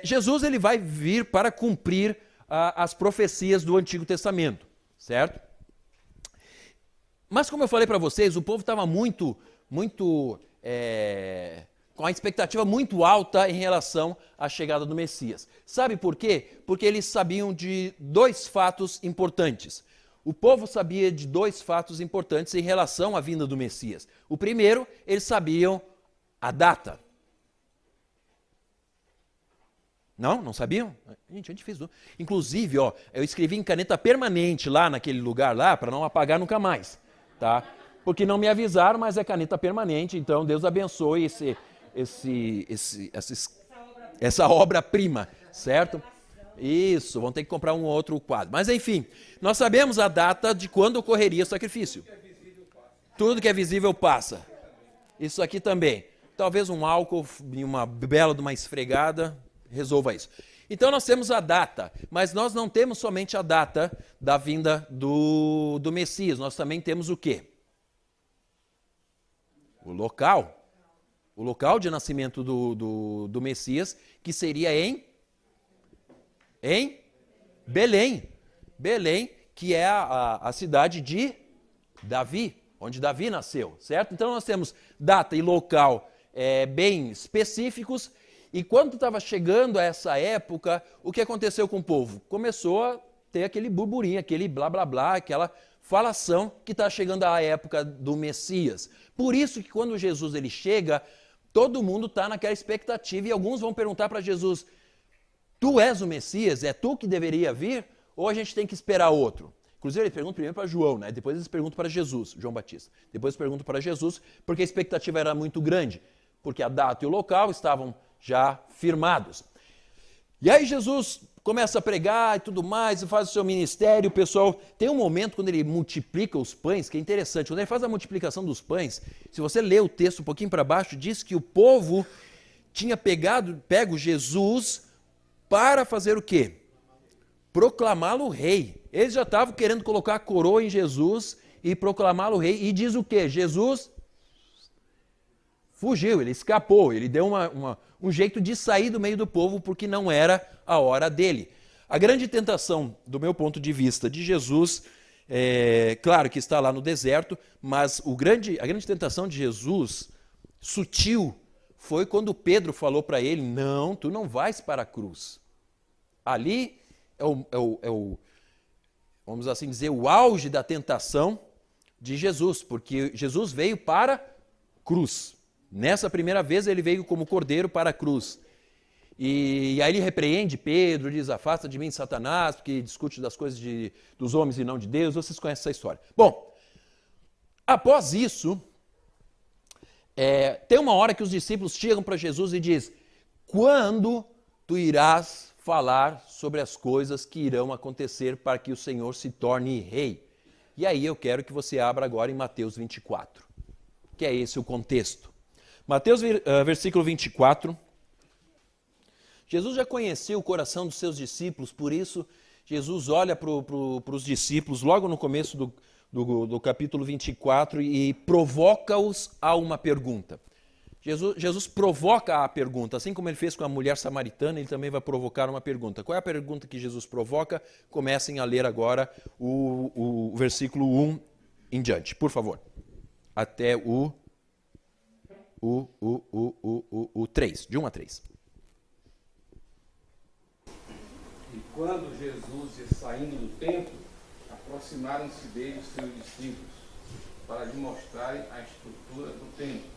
Jesus ele vai vir para cumprir as profecias do Antigo Testamento, certo? Mas como eu falei para vocês, o povo estava muito com a expectativa muito alta em relação à chegada do Messias. Sabe por quê? Porque eles sabiam de dois fatos importantes. O povo sabia de dois fatos importantes em relação à vinda do Messias. O primeiro, eles sabiam a data. Não sabiam? Gente, é difícil. Inclusive, eu escrevi em caneta permanente lá naquele lugar lá, para não apagar nunca mais, tá? Porque não me avisaram, mas é caneta permanente, então Deus abençoe essa obra-prima, certo? Isso, vão ter que comprar um outro quadro. Mas enfim, nós sabemos a data de quando ocorreria o sacrifício. Tudo que é visível passa. Isso aqui também. Talvez um álcool e uma bela de uma esfregada resolva isso. Então nós temos a data, mas nós não temos somente a data da vinda do Messias. Nós também temos o quê? O local. O local de nascimento do Messias, que seria em Belém. Belém, que é a cidade de Davi, onde Davi nasceu, certo? Então nós temos data e local bem específicos. E quando estava chegando a essa época, o que aconteceu com o povo? Começou a ter aquele burburinho, aquele blá blá blá, aquela falação que está chegando a época do Messias. Por isso que quando Jesus ele chega, todo mundo está naquela expectativa e alguns vão perguntar para Jesus: tu és o Messias? É tu que deveria vir? Ou a gente tem que esperar outro? Inclusive, eles perguntam primeiro para João, né? Depois eles perguntam para Jesus, João Batista. Depois perguntam para Jesus, porque a expectativa era muito grande, porque a data e o local estavam já firmados. E aí Jesus começa a pregar e tudo mais, e faz o seu ministério, o pessoal... Tem um momento quando ele multiplica os pães, que é interessante. Quando ele faz a multiplicação dos pães, se você ler o texto um pouquinho para baixo, diz que o povo tinha pego Jesus para fazer o quê? Proclamá-lo rei. Eles já estavam querendo colocar a coroa em Jesus e proclamá-lo rei. E diz o quê? Jesus fugiu, ele escapou, ele deu um jeito de sair do meio do povo porque não era a hora dele. A grande tentação, do meu ponto de vista, de Jesus, claro que está lá no deserto, mas a grande tentação de Jesus, sutil, foi quando Pedro falou para ele: não, tu não vais para a cruz. Ali vamos assim dizer, o auge da tentação de Jesus, porque Jesus veio para a cruz. Nessa primeira vez ele veio como cordeiro para a cruz. E aí ele repreende Pedro, diz: afasta de mim, Satanás, porque discute das coisas dos homens e não de Deus. Vocês conhecem essa história. Bom, após isso, tem uma hora que os discípulos chegam para Jesus e dizem: quando tu irás falar sobre as coisas que irão acontecer para que o Senhor se torne rei? E aí eu quero que você abra agora em Mateus 24, que é esse o contexto. Mateus, versículo 24. Jesus já conheceu o coração dos seus discípulos, por isso Jesus olha para os discípulos logo no começo do capítulo 24 e provoca-os a uma pergunta. Jesus provoca a pergunta, assim como ele fez com a mulher samaritana, ele também vai provocar uma pergunta. Qual é a pergunta que Jesus provoca? Comecem a ler agora o versículo 1 em diante, por favor. Até o 3, de 1 a 3. E quando Jesus ia saindo do templo, aproximaram-se dele os seus discípulos, para lhe mostrarem a estrutura do templo.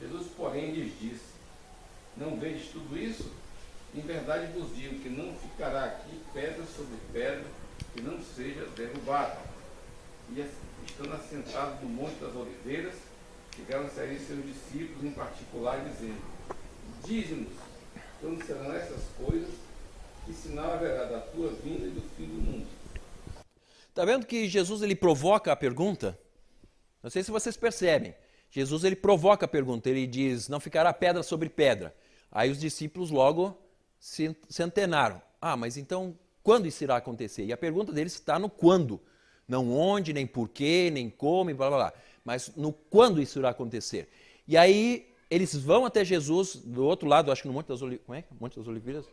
Jesus, porém, lhes disse: não vedes tudo isso? Em verdade vos digo que não ficará aqui pedra sobre pedra que não seja derrubada. E estando assentados no Monte das Oliveiras, chegaram-se aí seus discípulos em particular, dizendo: dize-nos, quando serão essas coisas? Que sinal haverá da tua vinda e do fim do mundo? Está vendo que Jesus ele provoca a pergunta? Não sei se vocês percebem. Jesus ele provoca a pergunta, ele diz: não ficará pedra sobre pedra. Aí os discípulos logo se antenaram. Ah, mas então quando isso irá acontecer? E a pergunta deles está no quando. Não onde, nem porquê, nem como, blá blá blá. Mas no quando isso irá acontecer. E aí eles vão até Jesus, do outro lado, acho que no Monte das Oliveiras, como é? Monte das Oliveiras?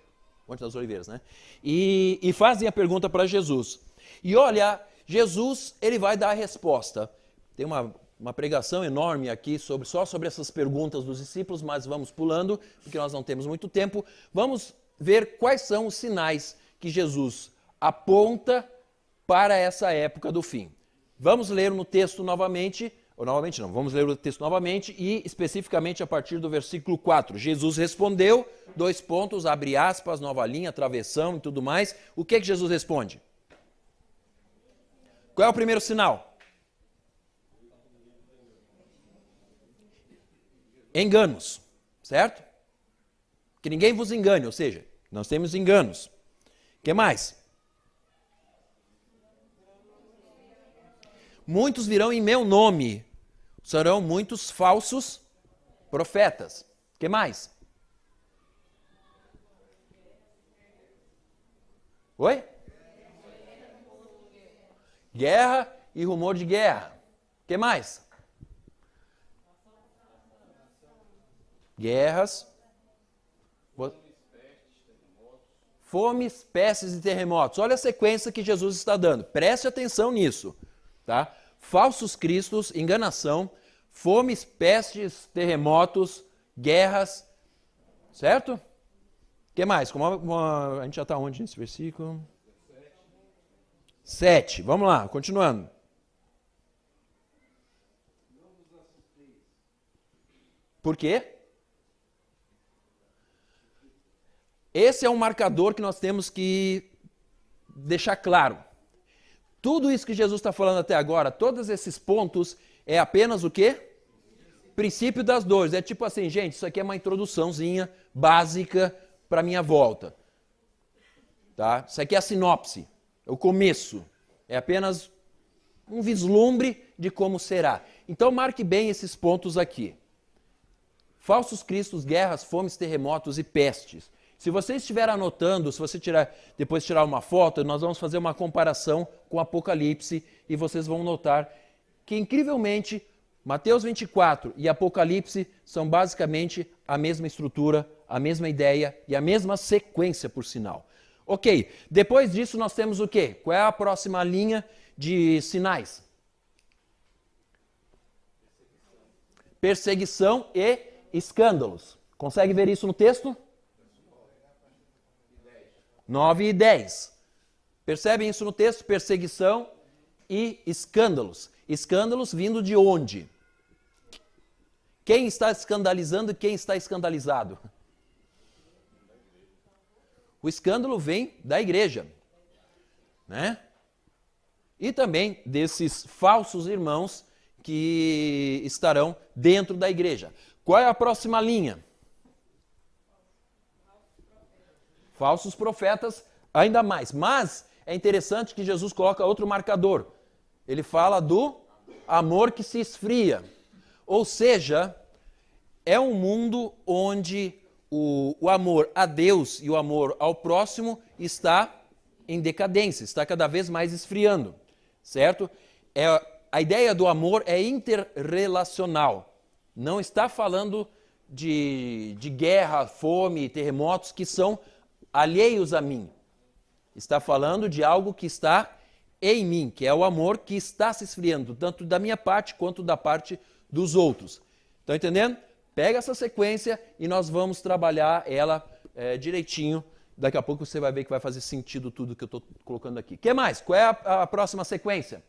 Monte das Oliveiras, né? E fazem a pergunta para Jesus. E olha, Jesus, ele vai dar a resposta. Tem uma pregação enorme aqui só sobre essas perguntas dos discípulos, mas vamos pulando, porque nós não temos muito tempo. Vamos ver quais são os sinais que Jesus aponta para essa época do fim. Vamos ler no texto novamente, ou novamente não, vamos ler o texto novamente e especificamente a partir do versículo 4. Jesus respondeu, 2 pontos, abre aspas, nova linha, travessão e tudo mais. O que Jesus responde? Qual é o primeiro sinal? Enganos, certo? Que ninguém vos engane, ou seja, nós temos enganos. O que mais? Muitos virão em meu nome, serão muitos falsos profetas. O que mais? Oi? Guerra e rumor de guerra. O que mais? Guerras, fomes, pestes e terremotos. Olha a sequência que Jesus está dando. Preste atenção nisso, tá? Falsos cristos, enganação, fomes, pestes, terremotos, guerras, certo? O que mais? A gente já está onde nesse versículo? 7. Vamos lá, continuando. Por quê? Esse é um marcador que nós temos que deixar claro. Tudo isso que Jesus está falando até agora, todos esses pontos, é apenas o quê? Princípio das dores. É tipo assim, gente, isso aqui é uma introduçãozinha básica para a minha volta. Tá? Isso aqui é a sinopse, é o começo. É apenas um vislumbre de como será. Então marque bem esses pontos aqui. Falsos cristos, guerras, fomes, terremotos e pestes. Se você estiver anotando, se você depois tirar uma foto, nós vamos fazer uma comparação com Apocalipse e vocês vão notar que, incrivelmente, Mateus 24 e Apocalipse são basicamente a mesma estrutura, a mesma ideia e a mesma sequência, por sinal. Ok, depois disso nós temos o quê? Qual é a próxima linha de sinais? Perseguição e escândalos. Consegue ver isso no texto? 9 e 10. Percebem isso no texto? Perseguição e escândalos. Escândalos vindo de onde? Quem está escandalizando e quem está escandalizado? O escândalo vem da igreja, né? E também desses falsos irmãos que estarão dentro da igreja. Qual é a próxima linha? Falsos profetas, ainda mais. Mas é interessante que Jesus coloca outro marcador. Ele fala do amor que se esfria. Ou seja, é um mundo onde o amor a Deus e o amor ao próximo está em decadência, está cada vez mais esfriando, certo? A ideia do amor é interrelacional. Não está falando de guerra, fome, terremotos que são alheios a mim. Está falando de algo que está em mim, que é o amor que está se esfriando, tanto da minha parte quanto da parte dos outros. Estão entendendo? Pega essa sequência e nós vamos trabalhar ela direitinho. Daqui a pouco você vai ver que vai fazer sentido tudo que eu estou colocando aqui. O que mais? Qual é a próxima sequência?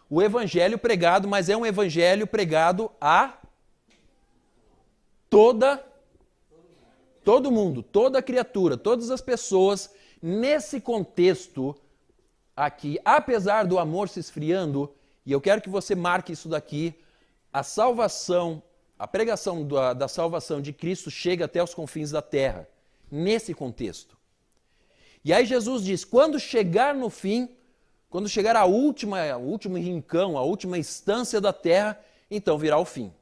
O evangelho pregado, mas é um evangelho pregado a todo mundo, toda criatura, todas as pessoas. Nesse contexto aqui, apesar do amor se esfriando, e eu quero que você marque isso daqui, a salvação, a pregação da salvação de Cristo chega até os confins da terra, nesse contexto. E aí Jesus diz, quando chegar no fim, quando chegar o último rincão, a última instância da terra, então virá o fim.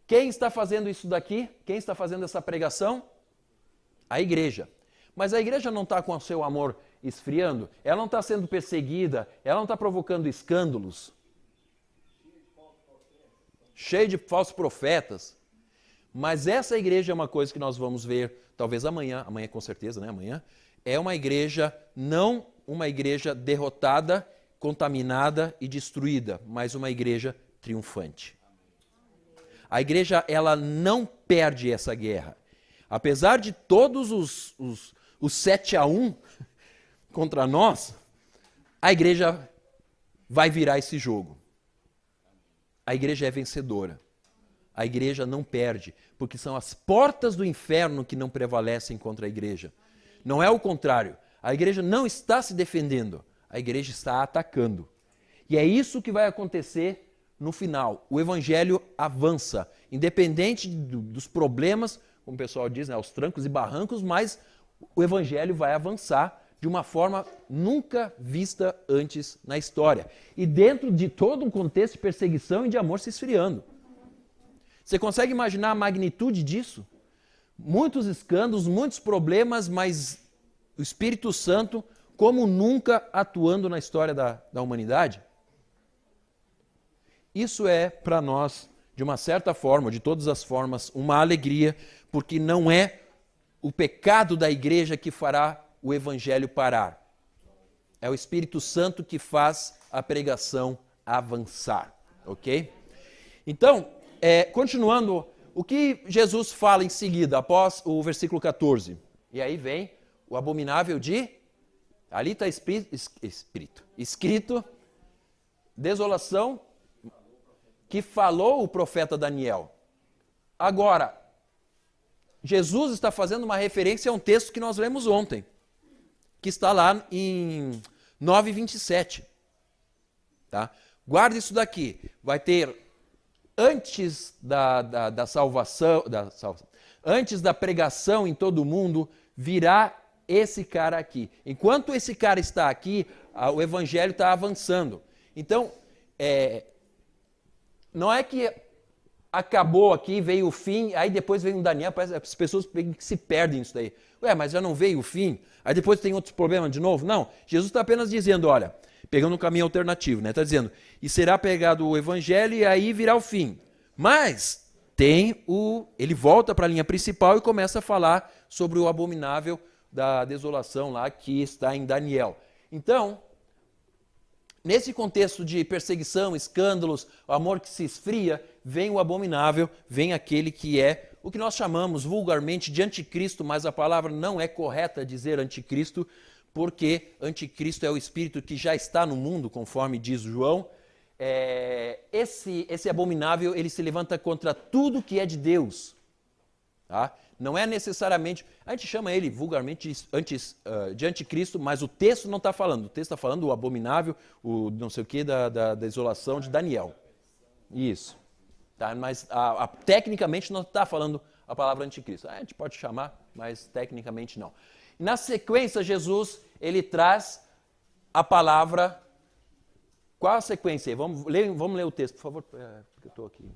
Quem está fazendo isso daqui? Quem está fazendo essa pregação? A igreja. Mas a igreja não está com o seu amor esfriando, ela não está sendo perseguida, ela não está provocando escândalos. cheio de falsos profetas. Mas essa igreja é uma coisa que nós vamos ver talvez amanhã com certeza, né? Amanhã, é uma igreja, não uma igreja derrotada, contaminada e destruída, mas uma igreja triunfante. A igreja, ela não perde essa guerra. Apesar de todos os 7-1 contra nós, a igreja vai virar esse jogo. A igreja é vencedora. A igreja não perde, porque são as portas do inferno que não prevalecem contra a igreja. Não é o contrário. A igreja não está se defendendo, a igreja está atacando. E é isso que vai acontecer no final. O evangelho avança, independente dos problemas, como o pessoal diz, né, aos trancos e barrancos, mas o evangelho vai avançar de uma forma nunca vista antes na história. E dentro de todo um contexto de perseguição e de amor se esfriando. Você consegue imaginar a magnitude disso? Muitos escândalos, muitos problemas, mas o Espírito Santo como nunca atuando na história da humanidade? Isso é para nós, de uma certa forma, de todas as formas, uma alegria, porque não é o pecado da igreja que fará o evangelho parar. É o Espírito Santo que faz a pregação avançar, ok? Então, continuando, o que Jesus fala em seguida, após o versículo 14? E aí vem o abominável de... Ali está escrito, desolação, que falou o profeta Daniel. Agora, Jesus está fazendo uma referência a um texto que nós lemos ontem, que está lá em 9:27. Tá? Guarda isso daqui. Vai ter, antes da salvação, antes da pregação em todo o mundo, virá esse cara aqui. Enquanto esse cara está aqui, o evangelho está avançando. Então, não é que acabou aqui, veio o fim, aí depois veio um Daniel, as pessoas que se perdem nisso daí. Ué, mas já não veio o fim? Aí depois tem outros problemas de novo? Não, Jesus está apenas dizendo, olha, pegando um caminho alternativo, né? Está dizendo, e será pregado o evangelho e aí virá o fim. Mas ele volta para a linha principal e começa a falar sobre o abominável da desolação lá que está em Daniel. Então, nesse contexto de perseguição, escândalos, o amor que se esfria, vem o abominável, vem aquele que é o que nós chamamos vulgarmente de anticristo, mas a palavra não é correta dizer anticristo, porque anticristo é o espírito que já está no mundo, conforme diz João. Esse abominável, ele se levanta contra tudo que é de Deus. Tá? Não é necessariamente, a gente chama ele vulgarmente de anticristo, mas o texto não está falando. O texto está falando do abominável, o não sei o que, da desolação de Daniel. Isso. Tá? Mas tecnicamente não está falando a palavra anticristo. A gente pode chamar, mas tecnicamente não. Na sequência, Jesus, ele traz a palavra... Qual a sequência aí? Vamos ler o texto, por favor, porque eu estou aqui.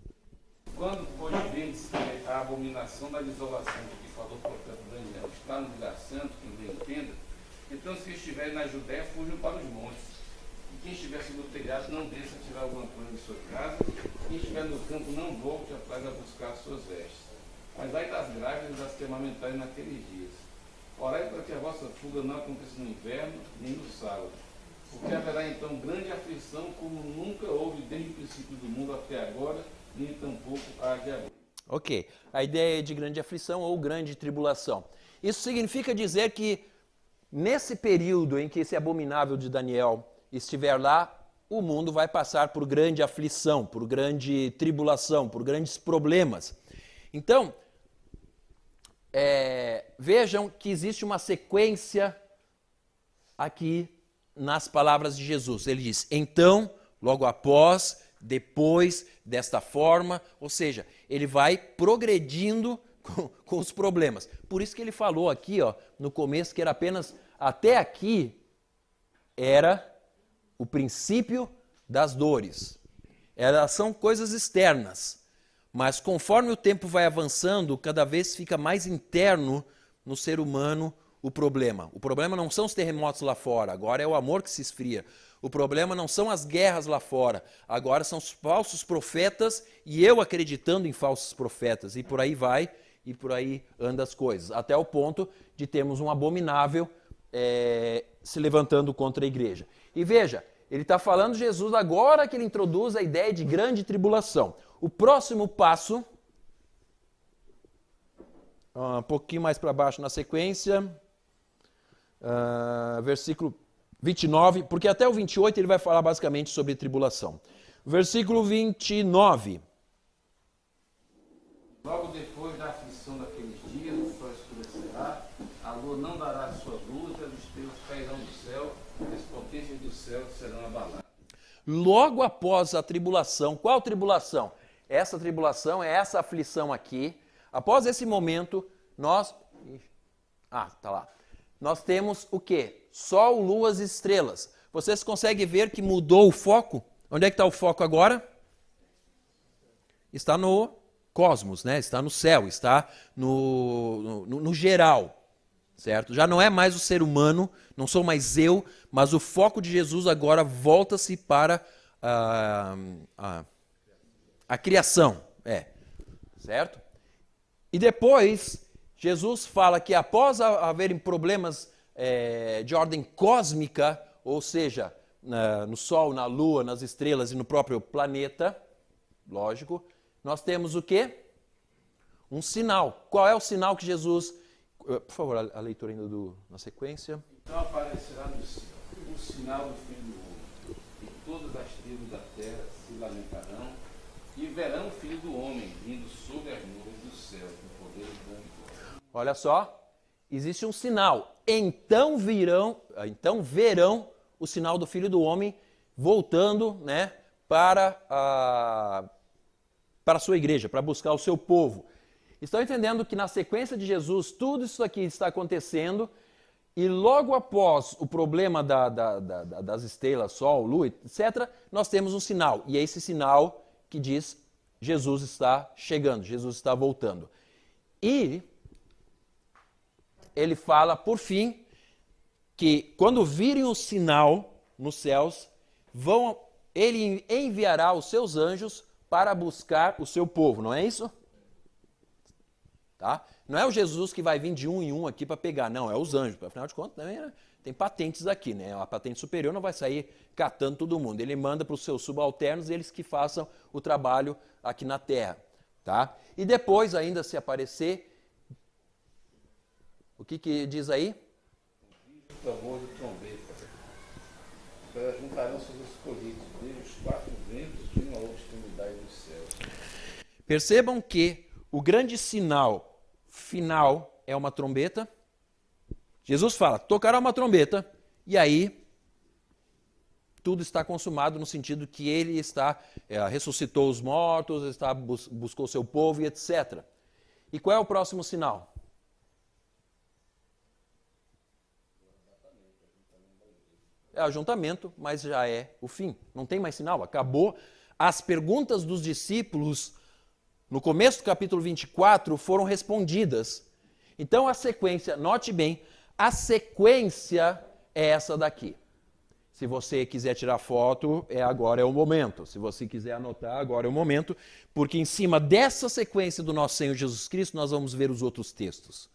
Quando, pois, vendes a abominação da desolação de que falou o profeta Daniel, está no lugar santo, quem bem entenda, então se estiverem na Judéia, fujam para os montes. E quem estiver sobre o telhado, não desça a tirar alguma coisa de sua casa. Quem estiver no campo, não volte atrás a buscar as suas vestes. Mas ai das grávidas das que amamentarem naqueles dias. Orai para que a vossa fuga não aconteça no inverno, nem no sábado. Porque haverá então grande aflição, como nunca houve desde o princípio do mundo até agora, nem tampouco há de haver. Ok, a ideia é de grande aflição ou grande tribulação. Isso significa dizer que nesse período em que esse abominável de Daniel estiver lá, o mundo vai passar por grande aflição, por grande tribulação, por grandes problemas. Então, vejam que existe uma sequência aqui nas palavras de Jesus. Ele diz, então, logo após, depois, desta forma, ou seja, ele vai progredindo com os problemas. Por isso que ele falou aqui, no começo, que era apenas, até aqui, era o princípio das dores. São coisas externas, mas conforme o tempo vai avançando, cada vez fica mais interno no ser humano o problema. O problema não são os terremotos lá fora, agora é o amor que se esfria. O problema não são as guerras lá fora. Agora são os falsos profetas e eu acreditando em falsos profetas. E por aí vai, e por aí anda as coisas. Até o ponto de termos um abominável se levantando contra a igreja. E veja, ele está falando de Jesus agora que ele introduz a ideia de grande tribulação. O próximo passo, um pouquinho mais para baixo na sequência, versículo 29, porque até o 28 ele vai falar basicamente sobre tribulação. Versículo 29. Logo depois da aflição daqueles dias, o sol escurecerá, a lua não dará sua luz, as estrelas cairão do céu, as potências do céu serão abaladas. Logo após a tribulação, qual tribulação? Essa tribulação é essa aflição aqui. Após esse momento, nós temos o quê? Sol, luas e estrelas. Vocês conseguem ver que mudou o foco? Onde é que está o foco agora? Está no cosmos, né? Está no céu, está no geral, certo? Já não é mais o ser humano, não sou mais eu, mas o foco de Jesus agora volta-se para a criação, certo? E depois, Jesus fala que após haverem problemas de ordem cósmica, ou seja, no Sol, na Lua, nas estrelas e no próprio planeta, lógico, nós temos o quê? Um sinal. Qual é o sinal que Jesus... Por favor, a leitura ainda na sequência. Então aparecerá no céu o sinal do Filho do Homem, e todas as tribos da terra se lamentarão, e verão o Filho do Homem vindo sobre as nuvens do céu, com poder e grande glória. Olha só, existe um sinal. Então verão o sinal do Filho do Homem voltando, né, para a sua igreja, para buscar o seu povo. Estão entendendo que na sequência de Jesus, tudo isso aqui está acontecendo e logo após o problema das estrelas, Sol, Lua, etc., nós temos um sinal. E é esse sinal que diz Jesus está chegando, Jesus está voltando. E ele fala, por fim, que quando virem o sinal nos céus, ele enviará os seus anjos para buscar o seu povo, não é isso? Tá? Não é o Jesus que vai vir de um em um aqui para pegar, não, é os anjos. Afinal de contas, também tem patentes aqui, né? A patente superior não vai sair catando todo mundo. Ele manda para os seus subalternos, eles que façam o trabalho aqui na terra. Tá? E depois, ainda se aparecer, o que diz aí? O tambor de trombeta, elas juntarão seus escolhidos, desde os quatro ventos de uma outra extremidade dos céus. Percebam que o grande sinal final é uma trombeta. Jesus fala, tocará uma trombeta, e aí tudo está consumado no sentido que ele ressuscitou os mortos, buscou seu povo e etc. E qual é o próximo sinal? É ajuntamento, mas já é o fim. Não tem mais sinal, acabou. As perguntas dos discípulos no começo do capítulo 24 foram respondidas. Então a sequência, note bem, a sequência é essa daqui. Se você quiser tirar foto, agora é o momento. Se você quiser anotar, agora é o momento, porque em cima dessa sequência do nosso Senhor Jesus Cristo, nós vamos ver os outros textos.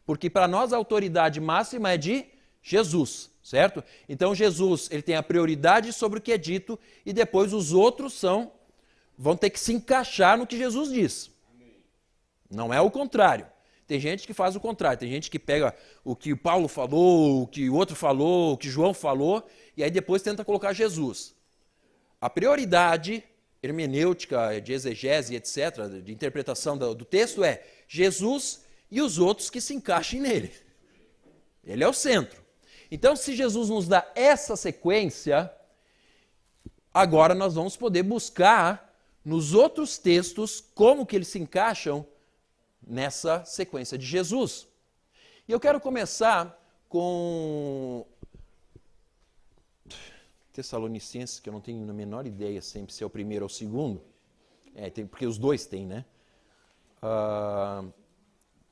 Porque para nós a autoridade máxima é de Jesus, certo? Então Jesus, ele tem a prioridade sobre o que é dito e depois os outros vão ter que se encaixar no que Jesus diz. Não é o contrário. Tem gente que faz o contrário, tem gente que pega o que Paulo falou, o que o outro falou, o que João falou, e aí depois tenta colocar Jesus. A prioridade hermenêutica, de exegese, etc., de interpretação do texto é Jesus e os outros que se encaixem nele. Ele é o centro. Então, se Jesus nos dá essa sequência, agora nós vamos poder buscar nos outros textos como que eles se encaixam nessa sequência de Jesus. E eu quero começar com Tessalonicenses, que eu não tenho a menor ideia sempre se é o primeiro ou o segundo. Porque os dois têm, né?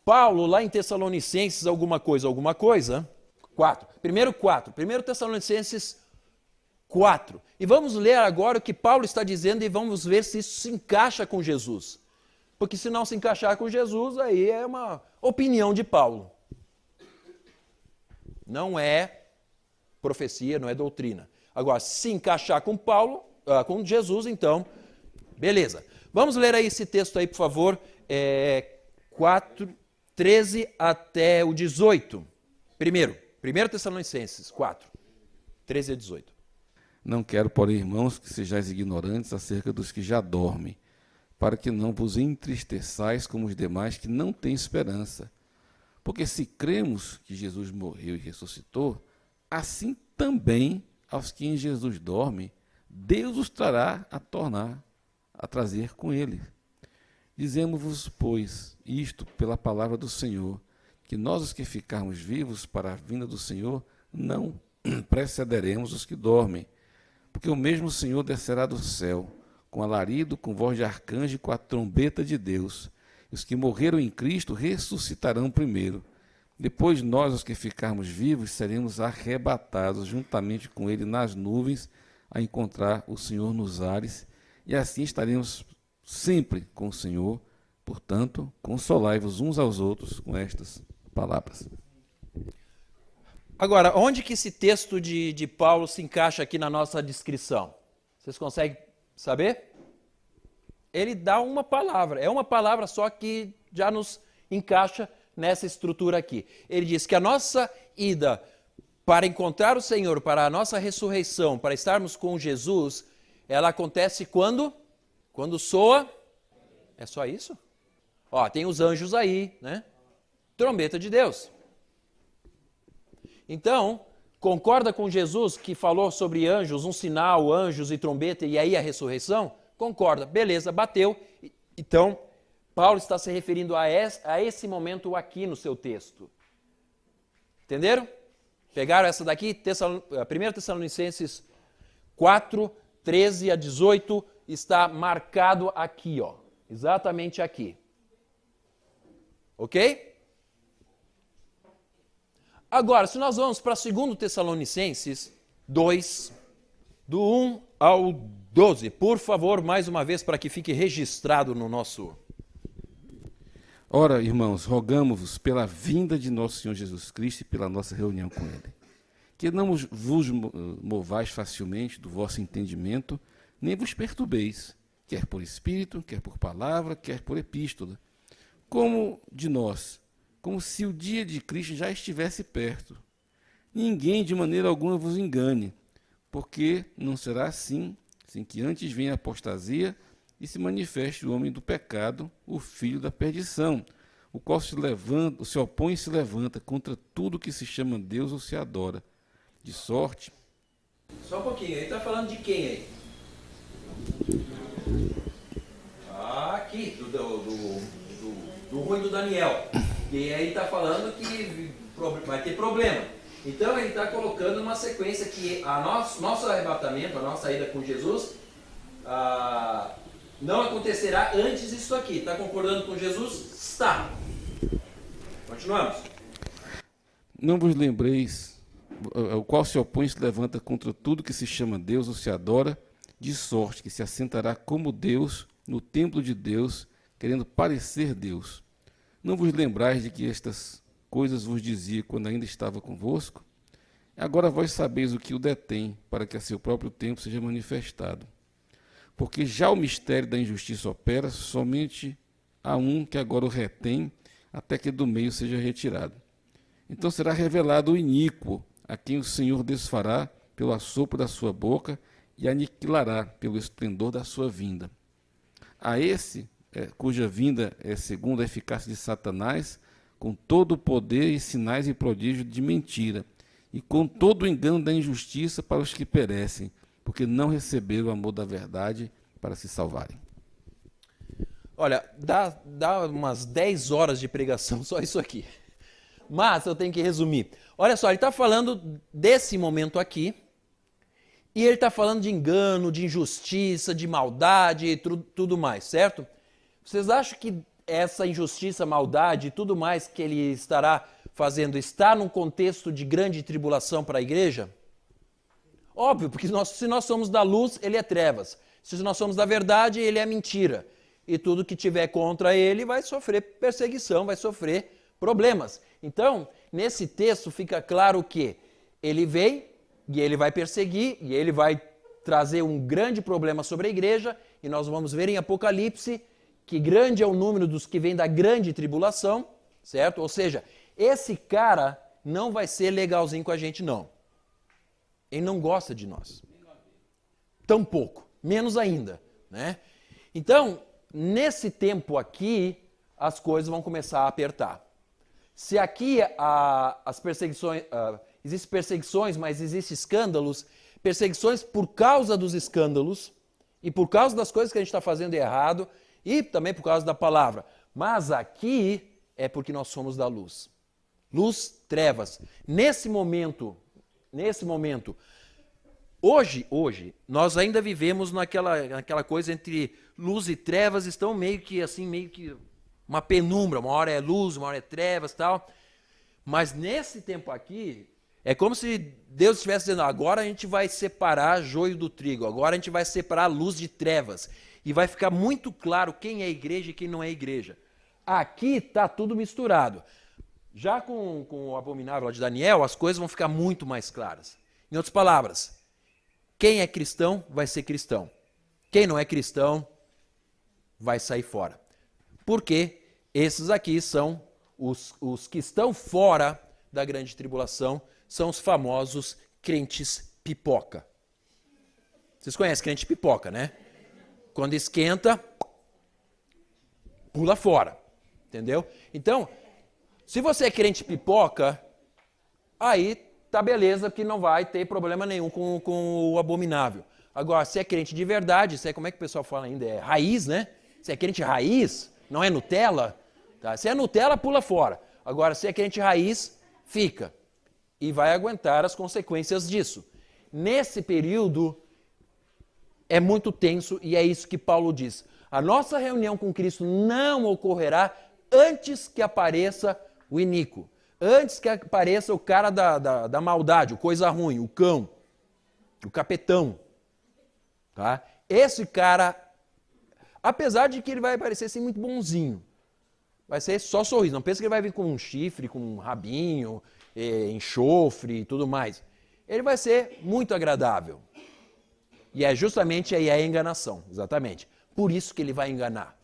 Paulo, lá em Tessalonicenses, alguma coisa. 4. Primeiro Tessalonicenses 4. E vamos ler agora o que Paulo está dizendo e vamos ver se isso se encaixa com Jesus. Porque se não se encaixar com Jesus, aí é uma opinião de Paulo. Não é profecia, não é doutrina. Agora, se encaixar com Paulo, com Jesus, então, beleza. Vamos ler aí esse texto aí, por favor, 4, 13 até o 18. Primeiro, 1 Tessalonicenses 4, 13 a 18. Não quero, porém, irmãos, que sejais ignorantes acerca dos que já dormem, para que não vos entristeçais como os demais que não têm esperança. Porque se cremos que Jesus morreu e ressuscitou, assim também aos que em Jesus dormem, Deus os trará a trazer com ele. Dizemos-vos, pois, isto pela palavra do Senhor, que nós os que ficarmos vivos para a vinda do Senhor, não precederemos os que dormem. Porque o mesmo Senhor descerá do céu, com alarido, com voz de arcanjo e com a trombeta de Deus. E os que morreram em Cristo ressuscitarão primeiro. Depois nós, os que ficarmos vivos, seremos arrebatados juntamente com ele nas nuvens, a encontrar o Senhor nos ares, e assim estaremos sempre com o Senhor. Portanto, consolai-vos uns aos outros com estas palavras. Agora, onde que esse texto de Paulo se encaixa aqui na nossa descrição? Vocês conseguem saber? Ele dá uma palavra, é uma palavra só que já nos encaixa nessa estrutura aqui. Ele diz que a nossa ida para encontrar o Senhor, para a nossa ressurreição, para estarmos com Jesus, ela acontece quando? Quando soa. É só isso? Ó, tem os anjos aí, né? Trombeta de Deus. Então, concorda com Jesus que falou sobre anjos, um sinal, anjos e trombeta, e aí a ressurreição? Concorda, beleza, bateu. Então, Paulo está se referindo a esse momento aqui no seu texto. Entenderam? Pegaram essa daqui? 1 Tessalonicenses 4, 13 a 18, está marcado aqui, ó. Exatamente aqui. Ok? Agora, se nós vamos para 2 Tessalonicenses 2, do 1 ao 12, por favor, mais uma vez, para que fique registrado no nosso... Ora, irmãos, rogamo-vos pela vinda de nosso Senhor Jesus Cristo e pela nossa reunião com ele, que não vos movais facilmente do vosso entendimento, nem vos perturbeis, quer por espírito, quer por palavra, quer por epístola, como de nós, como se o dia de Cristo já estivesse perto. Ninguém de maneira alguma vos engane, porque não será assim, sem que antes venha a apostasia e se manifeste o homem do pecado, o filho da perdição, o qual se opõe e se levanta contra tudo que se chama Deus ou se adora. De sorte... Só um pouquinho, ele está falando de quem aí? Aqui, do ruim do Daniel. E aí está falando que vai ter problema. Então ele está colocando uma sequência que nosso arrebatamento, a nossa ida com Jesus, não acontecerá antes disso aqui. Está concordando com Jesus? Está. Continuamos. Não vos lembreis, o qual se opõe e se levanta contra tudo que se chama Deus ou se adora, de sorte que se assentará como Deus no templo de Deus, querendo parecer Deus. Não vos lembrais de que estas coisas vos dizia quando ainda estava convosco? Agora vós sabeis o que o detém, para que a seu próprio tempo seja manifestado. Porque já o mistério da injustiça opera, somente há um que agora o retém, até que do meio seja retirado. Então será revelado o iníquo, a quem o Senhor desfará pelo assopro da sua boca e aniquilará pelo esplendor da sua vinda. A esse, cuja vinda é segundo a eficácia de Satanás, com todo o poder e sinais e prodígios de mentira, e com todo o engano da injustiça para os que perecem, porque não receberam o amor da verdade para se salvarem. Olha, dá umas 10 horas de pregação, só isso aqui. Mas eu tenho que resumir. Olha só, ele está falando desse momento aqui, e ele está falando de engano, de injustiça, de maldade e tudo mais, certo? Vocês acham que essa injustiça, maldade e tudo mais que ele estará fazendo está num contexto de grande tribulação para a igreja? Óbvio, porque se nós somos da luz, ele é trevas. Se nós somos da verdade, ele é mentira. E tudo que tiver contra ele vai sofrer perseguição, vai sofrer problemas. Então, nesse texto fica claro que ele vem e ele vai perseguir e ele vai trazer um grande problema sobre a igreja. E nós vamos ver em Apocalipse que grande é o número dos que vêm da grande tribulação, certo? Ou seja, esse cara não vai ser legalzinho com a gente, não. Ele não gosta de nós. Tampouco, menos ainda, né? Então, nesse tempo aqui, as coisas vão começar a apertar. Se aqui as perseguições, existem perseguições, mas existem escândalos, perseguições por causa dos escândalos e por causa das coisas que a gente está fazendo errado e também por causa da palavra. Mas aqui é porque nós somos da luz. Luz, trevas. Nesse momento, hoje, nós ainda vivemos naquela coisa entre luz e trevas, estão meio que uma penumbra, uma hora é luz, uma hora é trevas e tal. Mas nesse tempo aqui, é como se Deus estivesse dizendo, agora a gente vai separar joio do trigo, agora a gente vai separar a luz de trevas. E vai ficar muito claro quem é igreja e quem não é igreja. Aqui está tudo misturado. Já com o abominável lá de Daniel, as coisas vão ficar muito mais claras. Em outras palavras, quem é cristão vai ser cristão. Quem não é cristão vai sair fora. Porque esses aqui são os que estão fora da grande tribulação, são os famosos crentes pipoca. Vocês conhecem crente pipoca, né? Quando esquenta, pula fora. Entendeu? Então, se você é crente pipoca, aí tá beleza, porque não vai ter problema nenhum com o abominável. Agora, se é crente de verdade, se é, como é que o pessoal fala ainda? É raiz, né? Se é crente raiz, não é Nutella, tá? Se é Nutella, pula fora. Agora, se é crente raiz, fica. E vai aguentar as consequências disso. Nesse período, é muito tenso e é isso que Paulo diz. A nossa reunião com Cristo não ocorrerá antes que apareça o iníquo. Antes que apareça o cara da maldade, o coisa ruim, o cão, o capetão. Tá? Esse cara, apesar de que ele vai parecer assim, muito bonzinho, vai ser só sorriso. Não pensa que ele vai vir com um chifre, com um rabinho, enxofre e tudo mais. Ele vai ser muito agradável. E é justamente aí a enganação, exatamente. Por isso que ele vai enganar.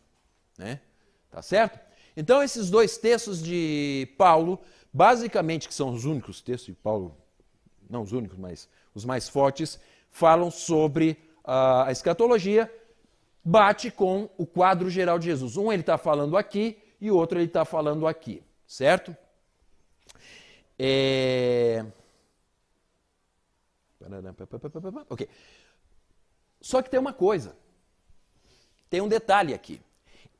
Né? Tá certo? Então, esses dois textos de Paulo, basicamente, que são os únicos textos de Paulo, não os únicos, mas os mais fortes, falam sobre a escatologia, bate com o quadro geral de Jesus. Um ele está falando aqui e o outro ele está falando aqui, certo? Ok. Só que tem uma coisa, tem um detalhe aqui.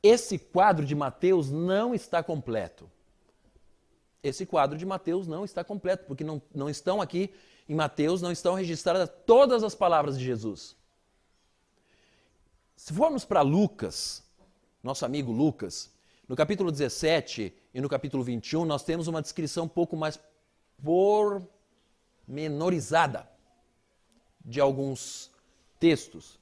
Esse quadro de Mateus não está completo. Esse quadro de Mateus não está completo, porque não estão aqui em Mateus, não estão registradas todas as palavras de Jesus. Se formos para Lucas, nosso amigo Lucas, no capítulo 17 e no capítulo 21, nós temos uma descrição um pouco mais pormenorizada de alguns textos.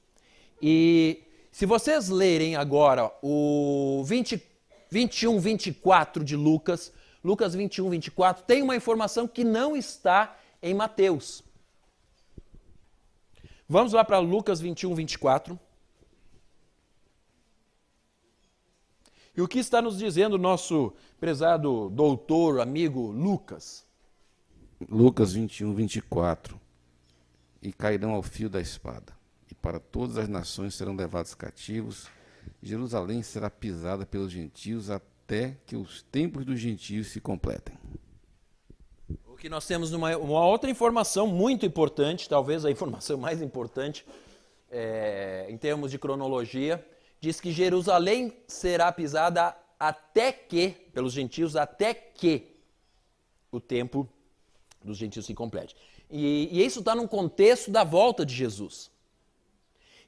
E se vocês lerem agora o 21, 24 de Lucas, Lucas 21, 24, tem uma informação que não está em Mateus. Vamos lá para Lucas 21, 24. E o que está nos dizendo o nosso prezado doutor, amigo Lucas? Lucas 21, 24. E cairão ao fio da espada, e para todas as nações serão levados cativos. Jerusalém será pisada pelos gentios até que os tempos dos gentios se completem. O que nós temos uma outra informação muito importante, talvez a informação mais importante em termos de cronologia, diz que Jerusalém será pisada pelos gentios, até que o tempo dos gentios se complete. E isso está num contexto da volta de Jesus.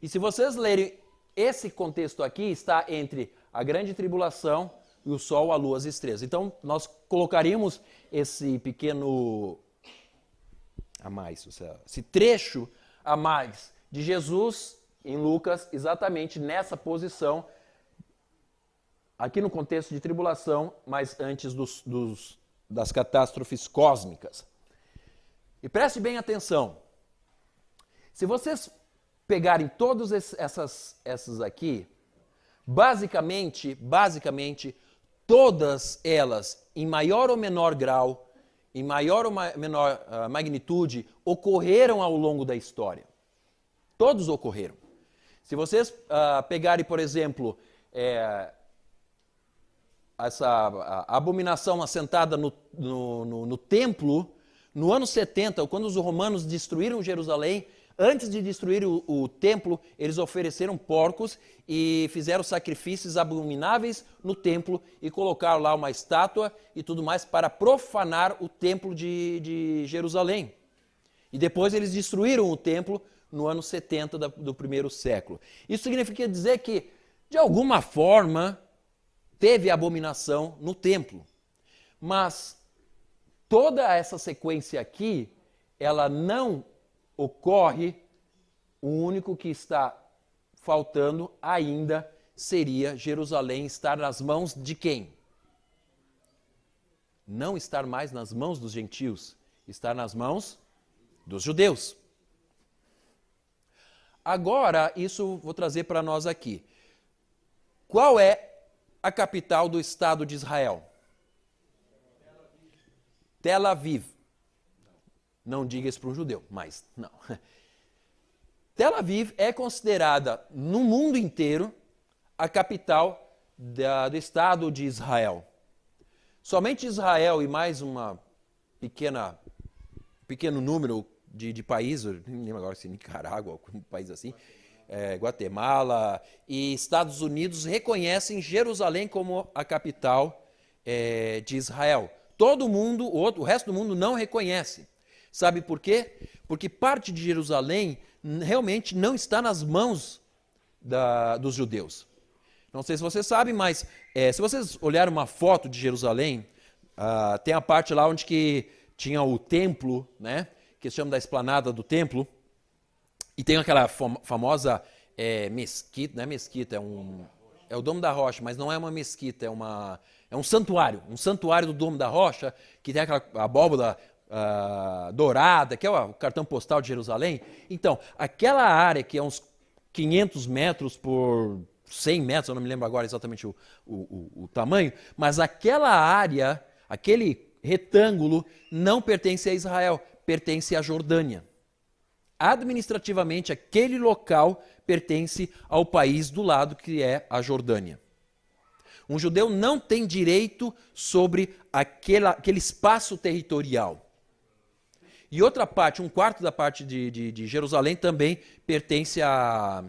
E se vocês lerem esse contexto aqui, está entre a grande tribulação e o sol, a lua, as estrelas. Então, nós colocaríamos esse pequeno a mais, esse trecho a mais de Jesus em Lucas, exatamente nessa posição, aqui no contexto de tribulação, mas antes das catástrofes cósmicas. E preste bem atenção. Se vocês pegarem todas essas aqui, basicamente, todas elas, em maior ou menor grau, em maior ou menor magnitude, ocorreram ao longo da história. Todos ocorreram. Se vocês pegarem, por exemplo, a abominação assentada no templo, no ano 70, quando os romanos destruíram Jerusalém, antes de destruir o templo, eles ofereceram porcos e fizeram sacrifícios abomináveis no templo e colocaram lá uma estátua e tudo mais para profanar o templo de Jerusalém. E depois eles destruíram o templo no ano 70 do primeiro século. Isso significa dizer que, de alguma forma, teve abominação no templo. Mas toda essa sequência aqui, ela não ocorre, o único que está faltando ainda seria Jerusalém estar nas mãos de quem? Não estar mais nas mãos dos gentios, estar nas mãos dos judeus. Agora, isso vou trazer para nós aqui. Qual é a capital do Estado de Israel? Tel Aviv. Não diga isso para um judeu, mas não. Tel Aviv é considerada, no mundo inteiro, a capital do Estado de Israel. Somente Israel e mais uma pequeno número de países, eu não lembro agora se Nicarágua, um país assim, Guatemala e Estados Unidos reconhecem Jerusalém como a capital de Israel. Todo mundo, o resto do mundo não reconhece. Sabe por quê? Porque parte de Jerusalém realmente não está nas mãos dos judeus. Não sei se vocês sabem, mas se vocês olharem uma foto de Jerusalém, tem a parte lá onde que tinha o templo, né, que se chama da esplanada do templo, e tem aquela famosa mesquita, não é mesquita, é o Domo da Rocha, mas não é uma mesquita, é um santuário do Domo da Rocha, que tem aquela abóbada dourada, que é o cartão postal de Jerusalém. Então, aquela área que é uns 500 metros por 100 metros, eu não me lembro agora exatamente o tamanho, mas aquela área, aquele retângulo, não pertence a Israel, pertence à Jordânia. Administrativamente, aquele local pertence ao país do lado, que é a Jordânia. Um judeu não tem direito sobre aquele espaço territorial. E outra parte, um quarto da parte de Jerusalém também pertence a...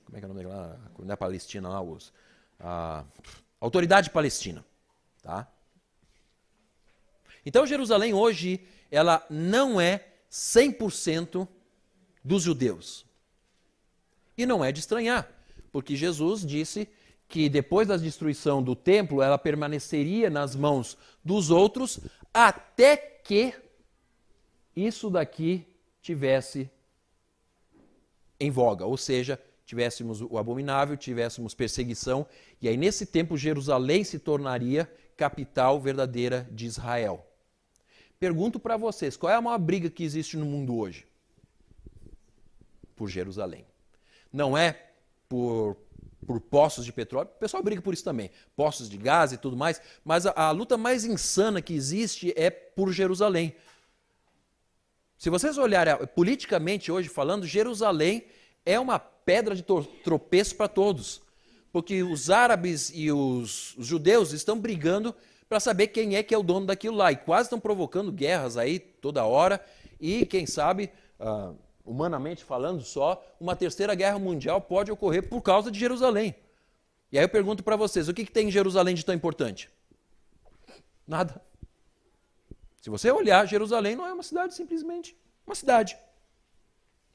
Como é que é o nome lá? Não é Palestina lá, a Autoridade Palestina. Tá? Então Jerusalém hoje, ela não é 100% dos judeus. E não é de estranhar, porque Jesus disse que depois da destruição do templo, ela permaneceria nas mãos dos outros até que isso daqui tivesse em voga, ou seja, tivéssemos o abominável, tivéssemos perseguição, e aí nesse tempo Jerusalém se tornaria capital verdadeira de Israel. Pergunto para vocês, qual é a maior briga que existe no mundo hoje? Por Jerusalém. Não é por poços de petróleo, o pessoal briga por isso também, poços de gás e tudo mais, mas a luta mais insana que existe é por Jerusalém. Se vocês olharem politicamente hoje falando, Jerusalém é uma pedra de tropeço para todos, porque os árabes e os judeus estão brigando para saber quem é que é o dono daquilo lá, e quase estão provocando guerras aí toda hora, e quem sabe, humanamente falando só, uma terceira guerra mundial pode ocorrer por causa de Jerusalém. E aí eu pergunto para vocês, o que tem em Jerusalém de tão importante? Nada. Se você olhar, Jerusalém não é uma cidade simplesmente, uma cidade.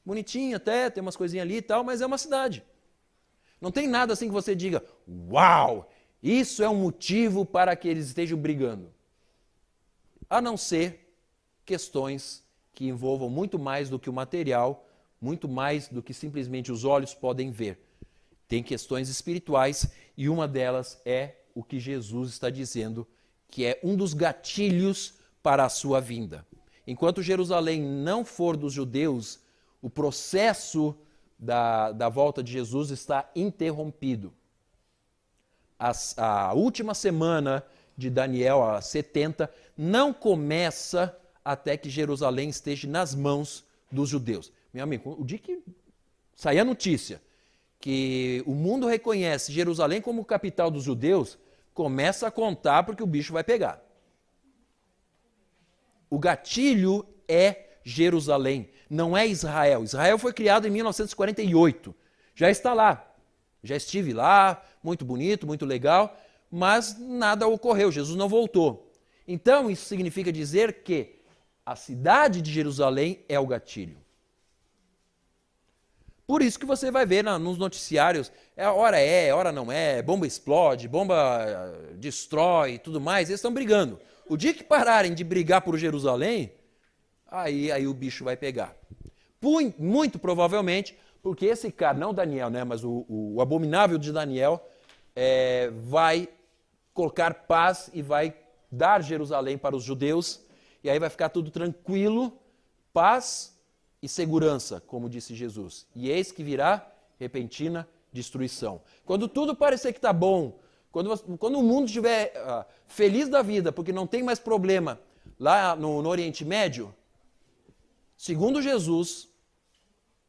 Bonitinha até, tem umas coisinhas ali e tal, mas é uma cidade. Não tem nada assim que você diga, uau, isso é um motivo para que eles estejam brigando. A não ser questões que envolvam muito mais do que o material, muito mais do que simplesmente os olhos podem ver. Tem questões espirituais e uma delas é o que Jesus está dizendo, que é um dos gatilhos para a sua vinda. Enquanto Jerusalém não for dos judeus, o processo da volta de Jesus está interrompido. A última semana de Daniel, a 70, não começa até que Jerusalém esteja nas mãos dos judeus. Meu amigo, o dia que sair a notícia que o mundo reconhece Jerusalém como capital dos judeus, começa a contar porque o bicho vai pegar. O gatilho é Jerusalém, não é Israel. Israel foi criado em 1948, já está lá. Já estive lá, muito bonito, muito legal, mas nada ocorreu, Jesus não voltou. Então, isso significa dizer que a cidade de Jerusalém é o gatilho. Por isso que você vai ver nos noticiários, hora não é, bomba explode, bomba destrói e tudo mais, eles estão brigando. O dia que pararem de brigar por Jerusalém, aí o bicho vai pegar. Muito provavelmente, porque esse cara, não Daniel, né, mas o abominável de Daniel, vai colocar paz e vai dar Jerusalém para os judeus, e aí vai ficar tudo tranquilo, paz e segurança, como disse Jesus. E eis que virá repentina destruição. Quando tudo parecer que está bom, quando o mundo estiver feliz da vida, porque não tem mais problema lá no Oriente Médio, segundo Jesus,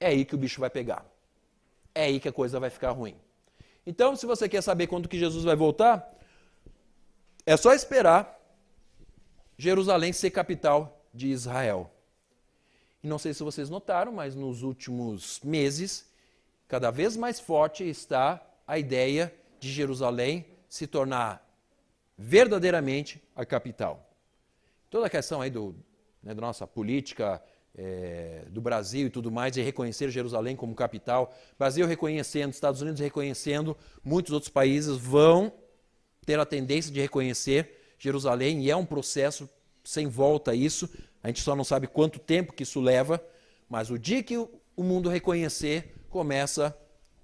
é aí que o bicho vai pegar. É aí que a coisa vai ficar ruim. Então, se você quer saber quando que Jesus vai voltar, é só esperar Jerusalém ser capital de Israel. E não sei se vocês notaram, mas nos últimos meses, cada vez mais forte está a ideia de Jerusalém se tornar verdadeiramente a capital. Toda a questão aí da nossa política do Brasil e tudo mais, de reconhecer Jerusalém como capital, Brasil reconhecendo, Estados Unidos reconhecendo, muitos outros países vão ter a tendência de reconhecer Jerusalém, e é um processo sem volta a isso. A gente só não sabe quanto tempo que isso leva, mas o dia que o mundo reconhecer, começa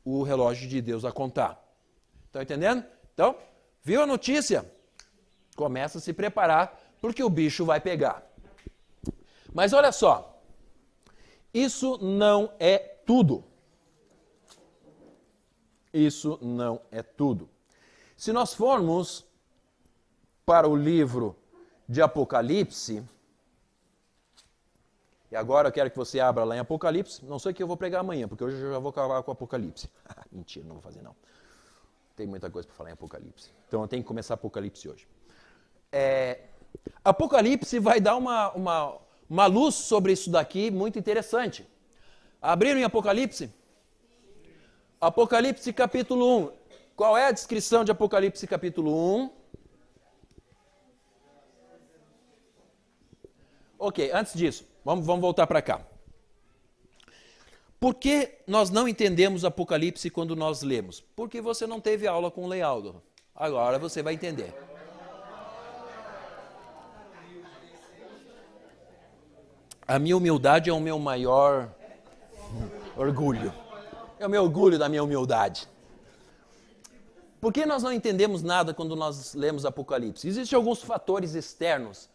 o relógio de Deus a contar. Estão entendendo? Então, viu a notícia? Começa a se preparar, porque o bicho vai pegar. Mas olha só, isso não é tudo. Isso não é tudo. Se nós formos para o livro de Apocalipse, e agora eu quero que você abra lá em Apocalipse, não sei o que eu vou pregar amanhã, porque hoje eu já vou acabar com Apocalipse. Mentira, não vou fazer não. Tem muita coisa para falar em Apocalipse. Então eu tenho que começar Apocalipse hoje. Apocalipse vai dar uma luz sobre isso daqui muito interessante. Abriram em Apocalipse? Apocalipse capítulo 1. Qual é a descrição de Apocalipse capítulo 1? Ok, antes disso, vamos voltar para cá. Por que nós não entendemos Apocalipse quando nós lemos? Porque você não teve aula com o Lealdo. Agora você vai entender. A minha humildade é o meu maior orgulho. Eu me orgulho da minha humildade. Por que nós não entendemos nada quando nós lemos Apocalipse? Existem alguns fatores externos.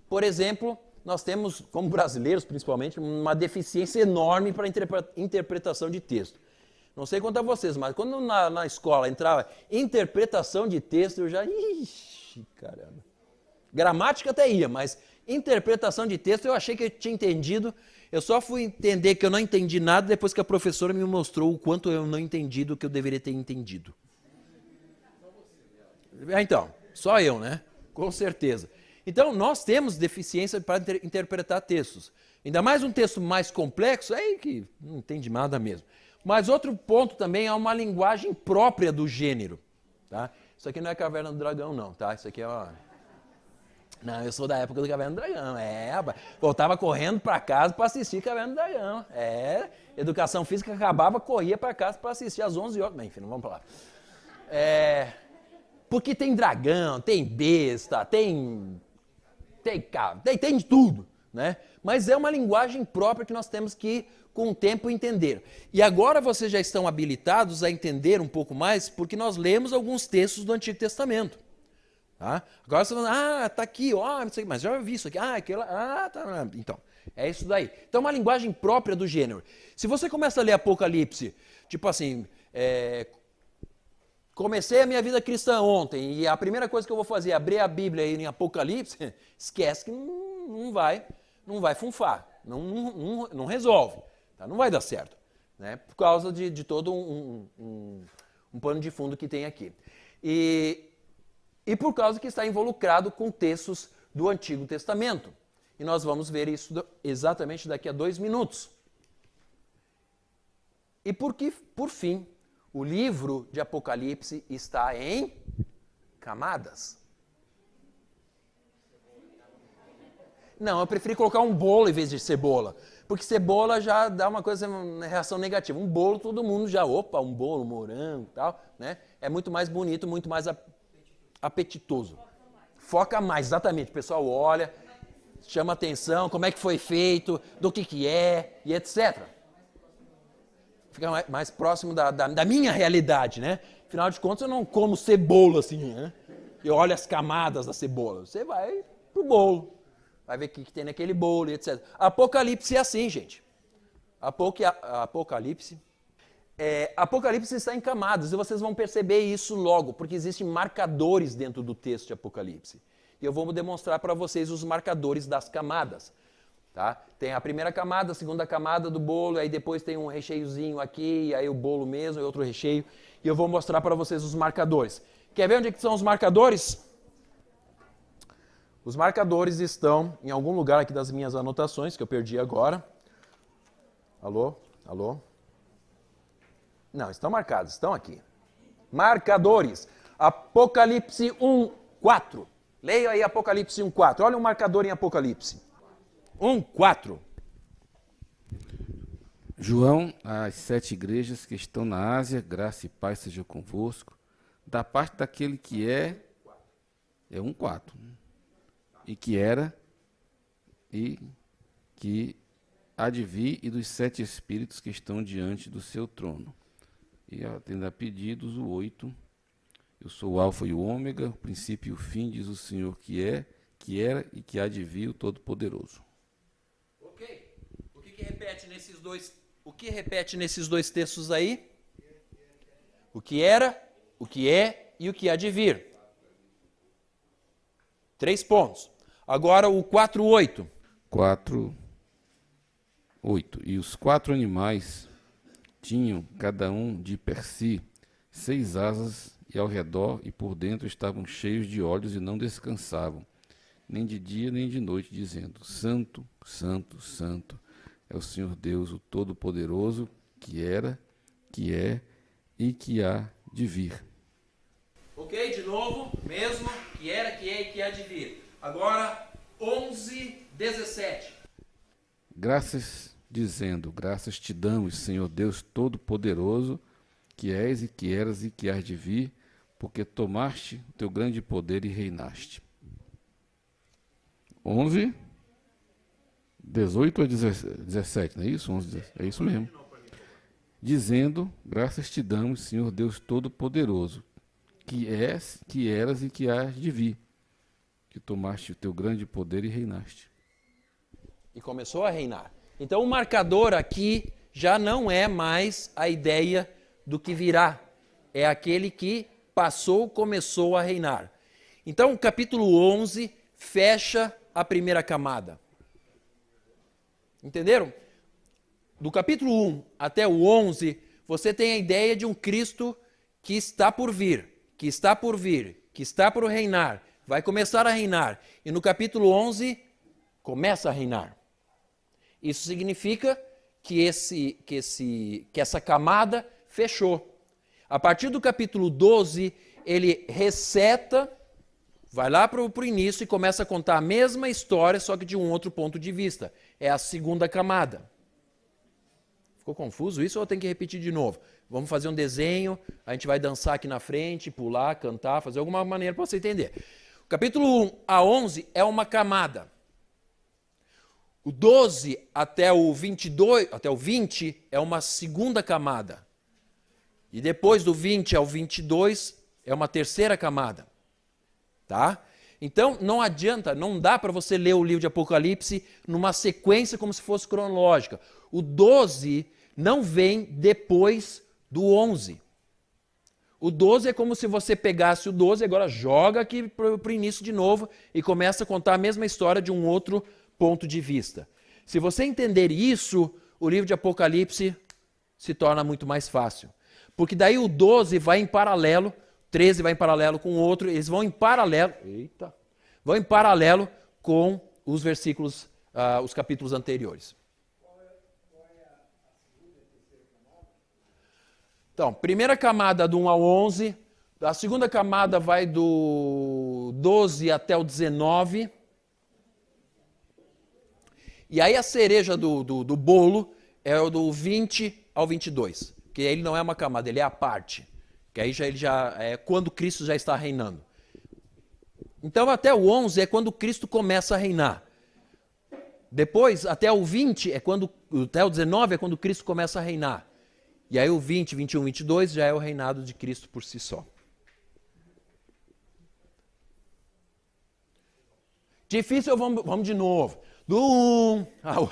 Por exemplo, nós temos, como brasileiros principalmente, uma deficiência enorme para interpretação de texto. Não sei quanto a vocês, mas quando na escola entrava interpretação de texto, eu já... Ixi, caramba. Gramática até ia, mas interpretação de texto eu achei que eu tinha entendido. Eu só fui entender que eu não entendi nada depois que a professora me mostrou o quanto eu não entendi do que eu deveria ter entendido. Então, só eu, né? Com certeza. Então, nós temos deficiência para interpretar textos. Ainda mais um texto mais complexo, aí que não entende nada mesmo. Mas outro ponto também é uma linguagem própria do gênero. Tá? Isso aqui não é Caverna do Dragão, não. Tá? Isso aqui é uma... Não, eu sou da época do Caverna do Dragão. Voltava correndo para casa para assistir Caverna do Dragão. Educação física acabava, corria para casa para assistir às 11 horas. Mas, enfim, não vamos falar. Porque tem dragão, tem besta, tem de tudo. né? Mas é uma linguagem própria que nós temos que, com o tempo, entender. E agora vocês já estão habilitados a entender um pouco mais, porque nós lemos alguns textos do Antigo Testamento. Tá? Agora você fala, tá aqui, ó, não sei, mas já vi isso aqui, aquilo, tá. Então, é isso daí. Então, é uma linguagem própria do gênero. Se você começa a ler Apocalipse, tipo assim, comecei a minha vida cristã ontem e a primeira coisa que eu vou fazer é abrir a Bíblia aí em Apocalipse, esquece que não vai funfar, não resolve, tá? Não vai dar certo, né? Por causa de todo um pano de fundo que tem aqui. E por causa que está involucrado com textos do Antigo Testamento. E nós vamos ver isso exatamente daqui a 2 minutos. E por fim, o livro de Apocalipse está em camadas. Não, eu preferi colocar um bolo em vez de cebola. Porque cebola já dá uma reação negativa. Um bolo, todo mundo já, um bolo, morango e tal, né? É muito mais bonito, muito mais apetitoso. Foca mais, exatamente. O pessoal olha, chama atenção, como é que foi feito, do que é, e etc. Fica mais próximo da minha realidade, né? Afinal de contas, eu não como cebola assim, né? Eu olho as camadas da cebola. Você vai pro bolo, vai ver o que tem naquele bolo, e etc. Apocalipse é assim, gente. Apocalipse está em camadas, e vocês vão perceber isso logo, porque existem marcadores dentro do texto de Apocalipse. E eu vou demonstrar para vocês os marcadores das camadas. Tá? Tem a primeira camada, a segunda camada do bolo, aí depois tem um recheiozinho aqui, e aí o bolo mesmo e outro recheio. E eu vou mostrar para vocês os marcadores. Quer ver onde é que são os marcadores? Os marcadores estão em algum lugar aqui das minhas anotações, que eu perdi agora. Alô? Alô? Não, estão marcados, estão aqui. Marcadores. Apocalipse 1:4. Leia aí Apocalipse 1:4. Olha um marcador em Apocalipse. 1:4. João, às 7 igrejas que estão na Ásia, graça e paz sejam convosco. Da parte daquele que é 1:4. E que era, e que há de vir, e dos 7 espíritos que estão diante do seu trono. E atenda a pedidos, o 8. Eu sou o Alfa e o Ômega, o princípio e o fim, diz o Senhor que é, que era e que há de vir, o Todo-Poderoso. Ok. O que repete nesses dois? O que repete nesses dois textos aí? O que era, o que é e o que há de vir. 3 pontos. Agora o 4:8. 4:8. E os 4 animais tinham, cada um de per si, 6 asas, e ao redor e por dentro estavam cheios de olhos e não descansavam, nem de dia nem de noite, dizendo: Santo, Santo, Santo é o Senhor Deus, o Todo-Poderoso, que era, que é e que há de vir. Ok, de novo, mesmo, que era, que é e que há de vir. Agora, 11:17. Graças, dizendo: Graças te damos, Senhor Deus Todo-Poderoso, que és e que eras e que hás de vir, porque tomaste o teu grande poder e reinaste. 11:18 a 17, não é isso? 11, é isso mesmo. Dizendo: Graças te damos, Senhor Deus Todo-Poderoso, que és, que eras e que hás de vir, que tomaste o teu grande poder e reinaste. E começou a reinar. Então o marcador aqui já não é mais a ideia do que virá. É aquele que passou, começou a reinar. Então o capítulo 11 fecha a primeira camada. Entenderam? Do capítulo 1 até o 11, você tem a ideia de um Cristo que está por vir, que está por vir, que está por reinar, vai começar a reinar. E no capítulo 11, começa a reinar. Isso significa que essa camada fechou. A partir do capítulo 12, ele reseta, vai lá para o início e começa a contar a mesma história, só que de um outro ponto de vista. É a segunda camada. Ficou confuso isso ou eu tenho que repetir de novo? Vamos fazer um desenho, a gente vai dançar aqui na frente, pular, cantar, fazer alguma maneira para você entender. O capítulo 1 a 11 é uma camada. O 12 até o 22, até o 20 é uma segunda camada. E depois do 20 ao 22 é uma terceira camada. Tá? Então não adianta, não dá para você ler o livro de Apocalipse numa sequência como se fosse cronológica. O 12 não vem depois do 11. O 12 é como se você pegasse o 12 e agora joga aqui para o início de novo e começa a contar a mesma história de um outro ponto de vista. Se você entender isso, o livro de Apocalipse se torna muito mais fácil. Porque daí o 12 vai em paralelo, 13 vai em paralelo com o outro, eles vão em paralelo, vão em paralelo com os versículos, os capítulos anteriores. Então, primeira camada do 1 ao 11, a segunda camada vai do 12 até o 19. E aí a cereja do bolo é o do 20 ao 22, que ele não é uma camada, ele é a parte. Que aí ele já é quando Cristo já está reinando. Então até o 11 é quando Cristo começa a reinar. Depois, até o 20 até o 19 é quando Cristo começa a reinar. E aí o 20, 21, 22 já é o reinado de Cristo por si só. Difícil, vamos de novo. Do 1 ao...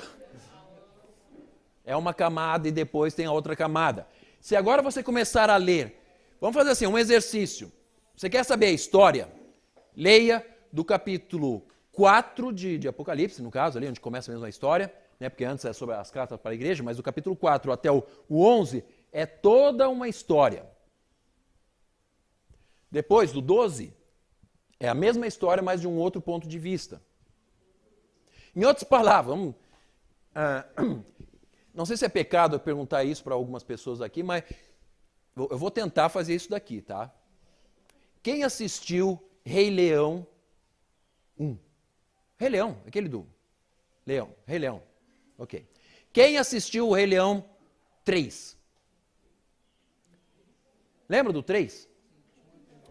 É uma camada e depois tem a outra camada. Se agora você começar a ler, vamos fazer assim, um exercício. Você quer saber a história? Leia do capítulo 4 de Apocalipse, no caso, ali onde começa mesmo a história, né, porque antes é sobre as cartas para a igreja, mas do capítulo 4 até o 11 é toda uma história. Depois, do 12, é a mesma história, mas de um outro ponto de vista. Em outras palavras, não sei se é pecado eu perguntar isso para algumas pessoas aqui, mas eu vou tentar fazer isso daqui, tá? Quem assistiu Rei Leão 1? Rei Leão, aquele do Leão, Rei Leão. Ok. Quem assistiu o Rei Leão 3? Lembra do 3?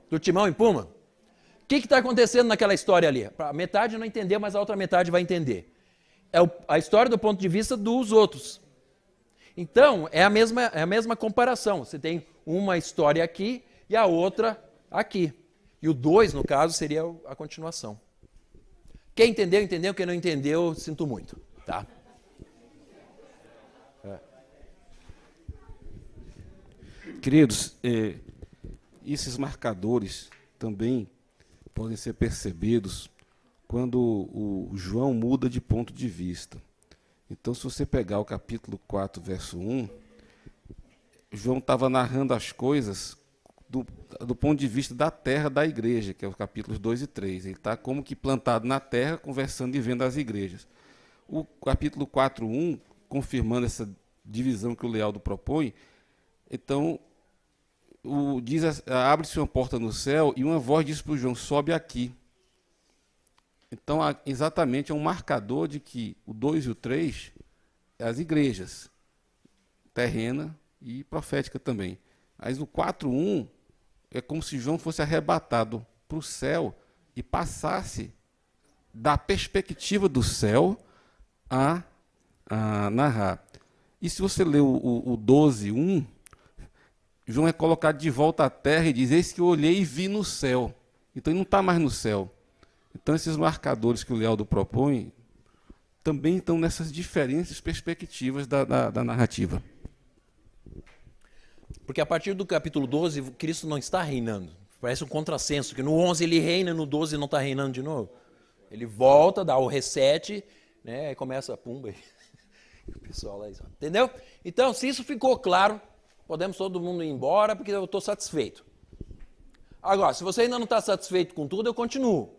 Do Timão e Pumba? O que está acontecendo naquela história ali? A metade não entendeu, mas a outra metade vai entender. É a história do ponto de vista dos outros. Então, é a mesma comparação. Você tem uma história aqui e a outra aqui. E o 2, no caso, seria a continuação. Quem entendeu, entendeu. Quem não entendeu, sinto muito. Tá? Queridos, esses marcadores também podem ser percebidos quando o João muda de ponto de vista. Então, se você pegar o capítulo 4, verso 1, João estava narrando as coisas do ponto de vista da terra da igreja, que é os capítulos 2 e 3. Ele está como que plantado na terra, conversando e vendo as igrejas. O capítulo 4, 1, confirmando essa divisão que o Lealdo propõe, então, abre-se uma porta no céu e uma voz diz para o João, sobe aqui. Então, exatamente, é um marcador de que o 2 e o 3 é as igrejas, terrena e profética também. Mas o 4:1 é como se João fosse arrebatado para o céu e passasse da perspectiva do céu a narrar. E se você ler o 12:1, João é colocado de volta à terra e diz, eis que eu olhei e vi no céu. Então ele não está mais no céu. Então esses marcadores que o Lealdo propõe também estão nessas diferentes perspectivas da narrativa. Porque a partir do capítulo 12, Cristo não está reinando. Parece um contrassenso, que no 11 ele reina, no 12 não está reinando de novo. Ele volta, dá o reset, né, e começa a pumba. O pessoal lá, entendeu? Então, se isso ficou claro, podemos todo mundo ir embora, porque eu estou satisfeito. Agora, se você ainda não está satisfeito com tudo, eu continuo.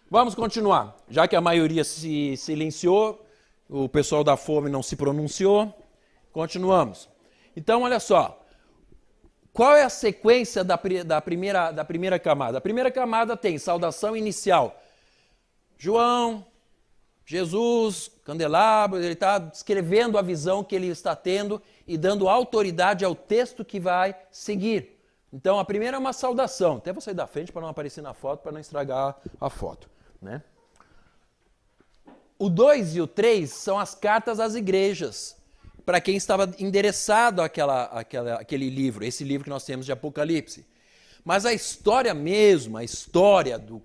Vamos continuar. Já que a maioria se silenciou, o pessoal da fome não se pronunciou, continuamos. Então, olha só. Qual é a sequência da primeira camada? A primeira camada tem saudação inicial. João, Jesus, candelabro, ele está descrevendo a visão que ele está tendo e dando autoridade ao texto que vai seguir. Então, a primeira é uma saudação. Até vou sair da frente para não aparecer na foto, para não estragar a foto, né? O 2 e o 3 são as cartas às igrejas, para quem estava endereçado àquele livro, esse livro que nós temos de Apocalipse. Mas a história mesmo, a história do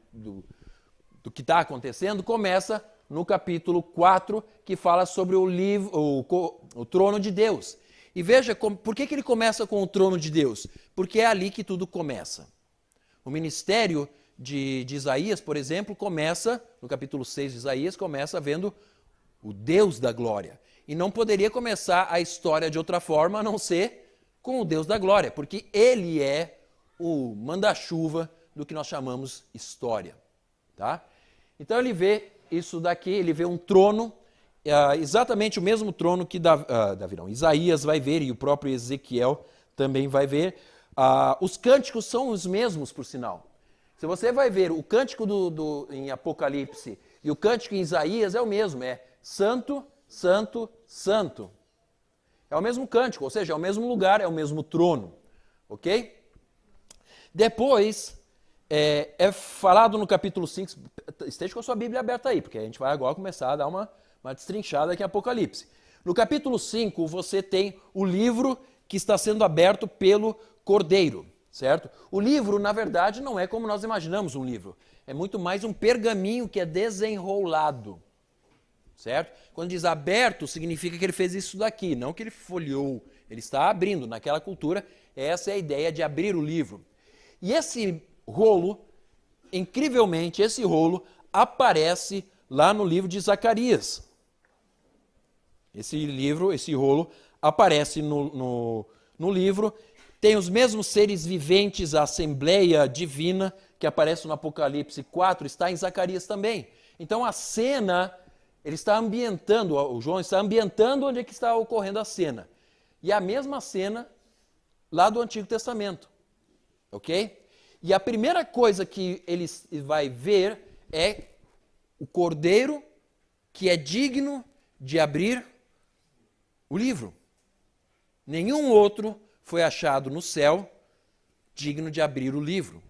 que está acontecendo, começa no capítulo 4, que fala sobre o trono de Deus. E veja, por que ele começa com o trono de Deus? Porque é ali que tudo começa. O ministério de Isaías, por exemplo, começa, no capítulo 6 de Isaías, começa vendo o Deus da glória. E não poderia começar a história de outra forma, a não ser com o Deus da glória, porque ele é o manda-chuva do que nós chamamos história. Tá? Então ele vê isso daqui, ele vê um trono, exatamente o mesmo trono que Isaías vai ver, e o próprio Ezequiel também vai ver. Os cânticos são os mesmos, por sinal. Se você vai ver o cântico em Apocalipse e o cântico em Isaías, é o mesmo, é Santo, Santo, Santo. É o mesmo cântico, ou seja, é o mesmo lugar, é o mesmo trono. Ok? Depois, é falado no capítulo 5, esteja com a sua Bíblia aberta aí, porque a gente vai agora começar a dar uma destrinchada aqui em Apocalipse. No capítulo 5, você tem o livro que está sendo aberto pelo Cordeiro, certo? O livro, na verdade, não é como nós imaginamos um livro. É muito mais um pergaminho que é desenrolado, certo? Quando diz aberto, significa que ele fez isso daqui, não que ele folheou. Ele está abrindo. Naquela cultura, essa é a ideia de abrir o livro. E esse rolo, incrivelmente, esse rolo aparece lá no livro de Zacarias. Esse rolo aparece no livro. Tem os mesmos seres viventes, a Assembleia Divina, que aparece no Apocalipse 4, está em Zacarias também. Então a cena, ele está ambientando, o João está ambientando onde é que está ocorrendo a cena. E a mesma cena lá do Antigo Testamento. Ok? E a primeira coisa que ele vai ver é o Cordeiro que é digno de abrir o livro. Nenhum outro foi achado no céu digno de abrir o livro.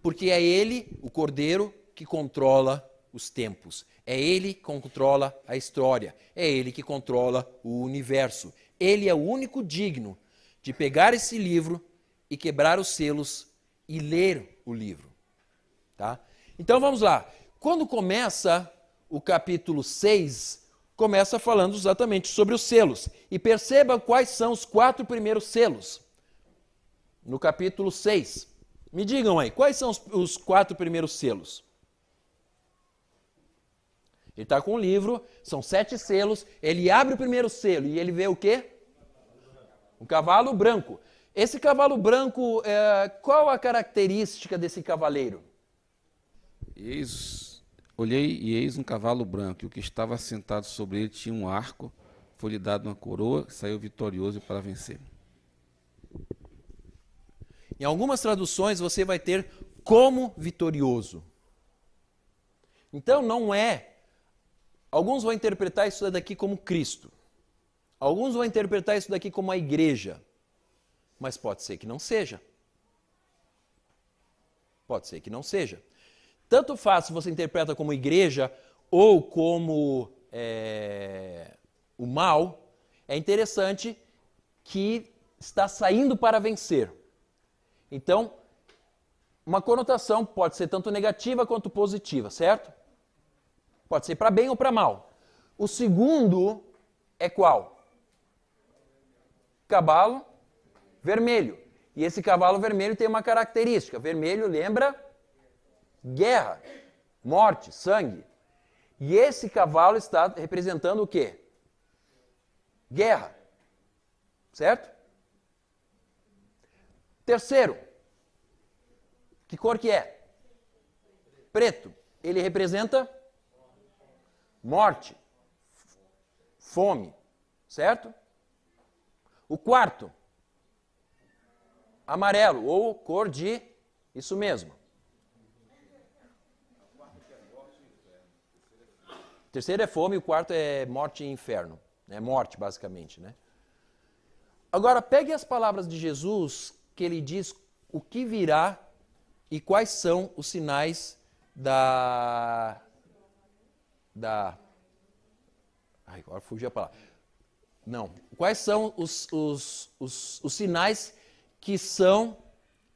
Porque é ele, o Cordeiro, que controla os tempos. É ele que controla a história. É ele que controla o universo. Ele é o único digno de pegar esse livro e quebrar os selos e ler o livro. Tá? Então vamos lá. Quando começa o capítulo 6, começa falando exatamente sobre os selos. E perceba quais são os 4 primeiros selos. No capítulo 6. Me digam aí, quais são os 4 primeiros selos? Ele está com um livro, são 7 selos, ele abre o primeiro selo e ele vê o quê? Um cavalo branco. Esse cavalo branco, qual a característica desse cavaleiro? Olhei e eis um cavalo branco, e o que estava sentado sobre ele tinha um arco, foi-lhe dado uma coroa, saiu vitorioso para vencer. Em algumas traduções você vai ter como vitorioso. Então não é. Alguns vão interpretar isso daqui como Cristo. Alguns vão interpretar isso daqui como a igreja. Mas pode ser que não seja. Pode ser que não seja. Tanto faz se você interpreta como igreja ou como o mal, é interessante que está saindo para vencer. Então, uma conotação pode ser tanto negativa quanto positiva, certo? Pode ser para bem ou para mal. O segundo é qual? Cavalo vermelho. E esse cavalo vermelho tem uma característica. Vermelho lembra guerra, morte, sangue. E esse cavalo está representando o quê? Guerra. Certo? Terceiro. Que cor que é? Preto. Ele representa morte, fome. Certo? O quarto. Amarelo, ou cor de... Isso mesmo. O terceiro é fome e o quarto é morte e inferno. É morte, basicamente, né? Agora, pegue as palavras de Jesus, que ele diz o que virá e quais são os sinais da Ai, agora fugiu a palavra. Não. Quais são os sinais que são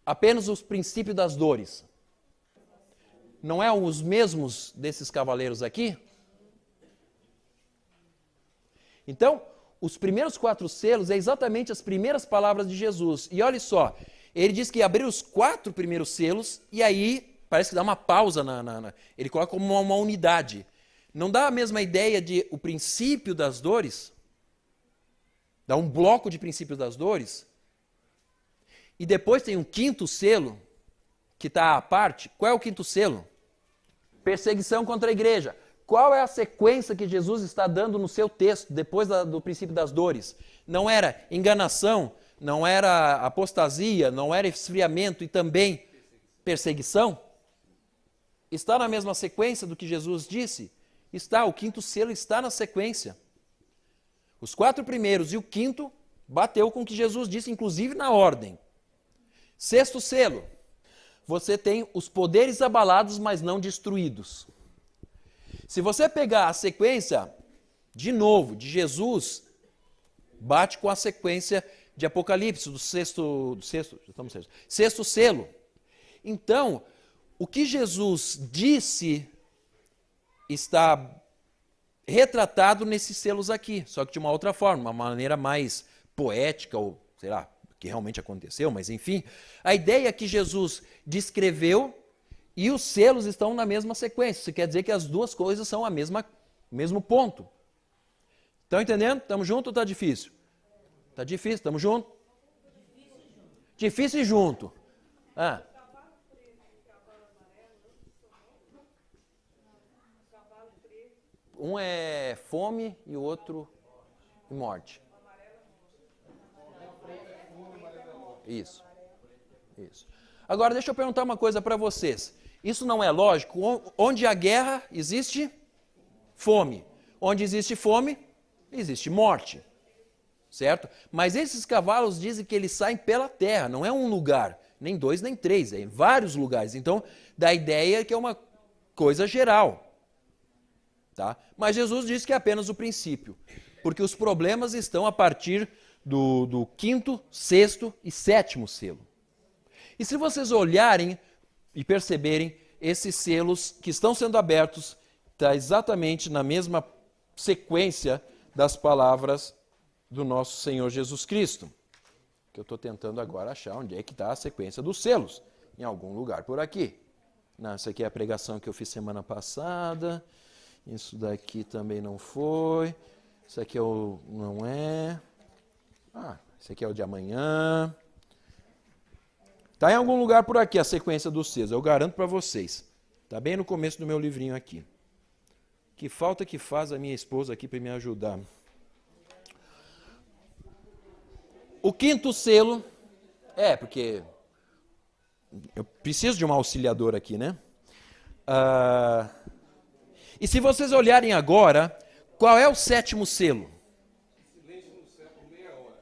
apenas os princípios das dores? Não é os mesmos desses cavaleiros aqui? Então, os primeiros 4 selos é exatamente as primeiras palavras de Jesus. E olha só, ele diz que abriu os 4 primeiros selos e aí parece que dá uma pausa, ele coloca como uma unidade. Não dá a mesma ideia de o princípio das dores? Dá um bloco de princípios das dores? E depois tem um 5º selo, que está à parte. Qual é o 5º selo? Perseguição contra a igreja. Qual é a sequência que Jesus está dando no seu texto, depois do princípio das dores? Não era enganação, não era apostasia, não era esfriamento e também perseguição? Está na mesma sequência do que Jesus disse? Está, o 5º selo está na sequência. Os 4 primeiros e o 5º bateu com o que Jesus disse, inclusive na ordem. 6º selo. Você tem os poderes abalados, mas não destruídos. Se você pegar a sequência, de novo, de Jesus, bate com a sequência de Apocalipse, do sexto selo. Então, o que Jesus disse está retratado nesses selos aqui, só que de uma outra forma, uma maneira mais poética, ou sei lá, que realmente aconteceu, mas enfim. A ideia é que Jesus descreveu e os selos estão na mesma sequência. Isso quer dizer que as duas coisas são o mesmo ponto. Estão entendendo? Estamos juntos ou está difícil? Está difícil, estamos juntos? Difícil e junto. Ah. Um é fome e o outro morte. Isso. Agora deixa eu perguntar uma coisa para vocês. Isso não é lógico? Onde há guerra, existe fome. Onde existe fome, existe morte. Certo? Mas esses cavalos dizem que eles saem pela terra, não é um lugar, nem 2, nem 3, é em vários lugares. Então, dá a ideia que é uma coisa geral. Tá? Mas Jesus disse que é apenas o princípio, porque os problemas estão a partir do 5º, 6º e 7º selo. E se vocês olharem e perceberem, esses selos que estão sendo abertos, está exatamente na mesma sequência das palavras do nosso Senhor Jesus Cristo. Que eu estou tentando agora achar onde é que está a sequência dos selos. Em algum lugar por aqui. Não, essa aqui é a pregação que eu fiz semana passada. Isso daqui também não foi. Isso aqui não é. Esse aqui é o de amanhã. Está em algum lugar por aqui a sequência dos selos, eu garanto para vocês. Está bem no começo do meu livrinho aqui. Que falta que faz a minha esposa aqui para me ajudar. O 5º selo, porque eu preciso de um auxiliador aqui, né? E se vocês olharem agora, qual é o 7º selo? Silêncio no céu por meia hora.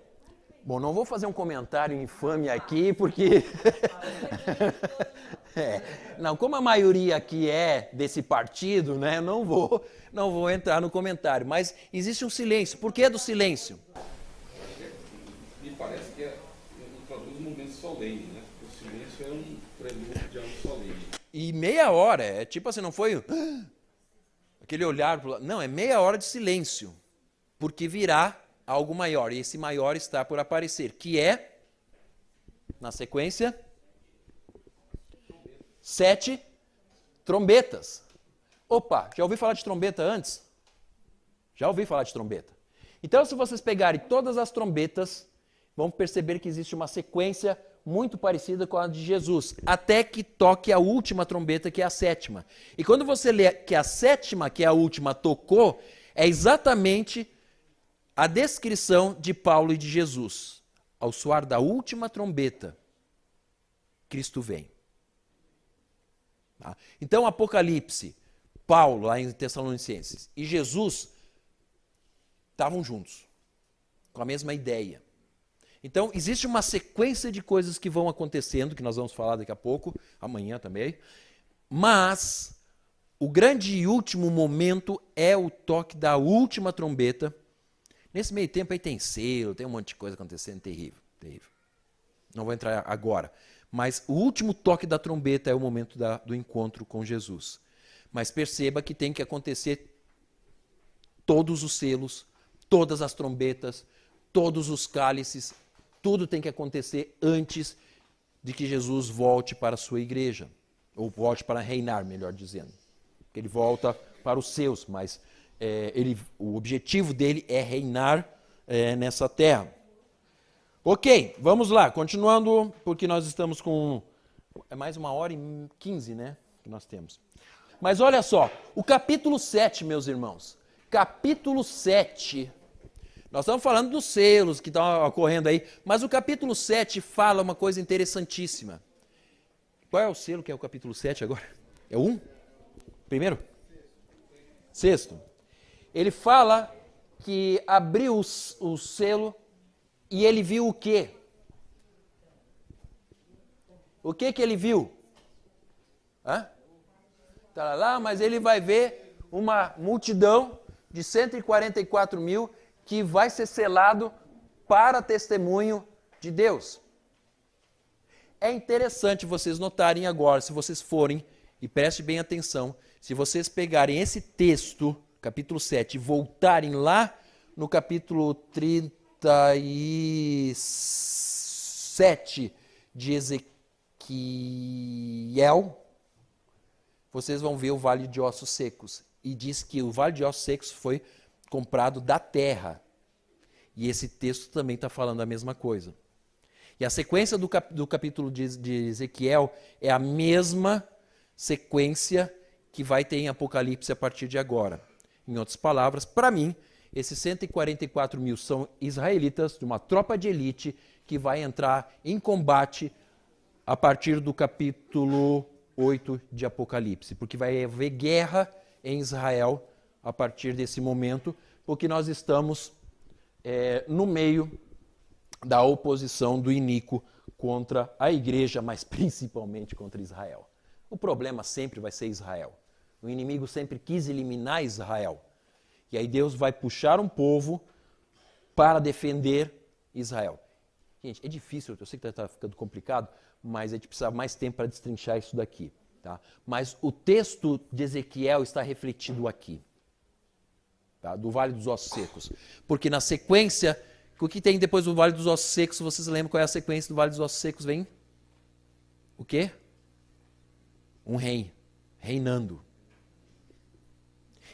Bom, não vou fazer um comentário infame aqui, porque... Não, como a maioria aqui é desse partido, né, eu não vou entrar no comentário. Mas existe um silêncio. Por que do silêncio? Me parece que introduz um momento solene, né? O silêncio é um prelúdio de algo solene. E meia hora, é tipo assim, não foi aquele olhar... Não, é meia hora de silêncio, porque virá algo maior, e esse maior está por aparecer, que é, na sequência, 7 trombetas. Opa, já ouvi falar de trombeta antes? Já ouvi falar de trombeta. Então, se vocês pegarem todas as trombetas, vão perceber que existe uma sequência muito parecida com a de Jesus, até que toque a última trombeta, que é a 7ª. E quando você lê que a 7ª, que é a última, tocou, é exatamente a descrição de Paulo e de Jesus. Ao soar da última trombeta, Cristo vem. Tá? Então, Apocalipse, Paulo, lá em Tessalonicenses, e Jesus estavam juntos, com a mesma ideia. Então, existe uma sequência de coisas que vão acontecendo, que nós vamos falar daqui a pouco, amanhã também, mas o grande e último momento é o toque da última trombeta. Nesse meio tempo aí tem selo, tem um monte de coisa acontecendo, terrível, terrível. Não vou entrar agora. Mas o último toque da trombeta é o momento do encontro com Jesus. Mas perceba que tem que acontecer todos os selos, todas as trombetas, todos os cálices, tudo tem que acontecer antes de que Jesus volte para a sua igreja. Ou volte para reinar, melhor dizendo. Ele volta para os seus, mas o objetivo dele é reinar nessa terra. Ok, vamos lá, continuando, porque nós estamos com... É mais 1h15, né, que nós temos. Mas olha só, o capítulo 7, meus irmãos. Capítulo 7, nós estamos falando dos selos que estão ocorrendo aí, mas o capítulo 7 fala uma coisa interessantíssima. Qual é o selo que é o capítulo 7 agora? É o 1? Primeiro? Sexto. Ele fala que abriu o selo e ele viu o quê? O que ele viu? Tá lá, mas ele vai ver uma multidão de 144 mil que vai ser selado para testemunho de Deus. É interessante vocês notarem agora, se vocês forem, e prestem bem atenção, se vocês pegarem esse texto, capítulo 7, e voltarem lá no capítulo 37 de Ezequiel, vocês vão ver o Vale de Ossos Secos. E diz que o Vale de Ossos Secos foi comprado da terra. E esse texto também está falando a mesma coisa. E a sequência do capítulo de Ezequiel é a mesma sequência que vai ter em Apocalipse a partir de agora. Em outras palavras, para mim, esses 144 mil são israelitas de uma tropa de elite que vai entrar em combate a partir do capítulo 8 de Apocalipse, porque vai haver guerra em Israel a partir desse momento, porque nós estamos no meio da oposição do iníquo contra a igreja, mas principalmente contra Israel. O problema sempre vai ser Israel. O inimigo sempre quis eliminar Israel. E aí Deus vai puxar um povo para defender Israel. Gente, é difícil, eu sei que está ficando complicado, mas a gente precisa mais tempo para destrinchar isso daqui. Tá? Mas o texto de Ezequiel está refletido aqui, tá? Do Vale dos Ossos Secos. Porque na sequência, o que tem depois do Vale dos Ossos Secos, vocês lembram qual é a sequência do Vale dos Ossos Secos? Vem o quê? Um rei, reinando.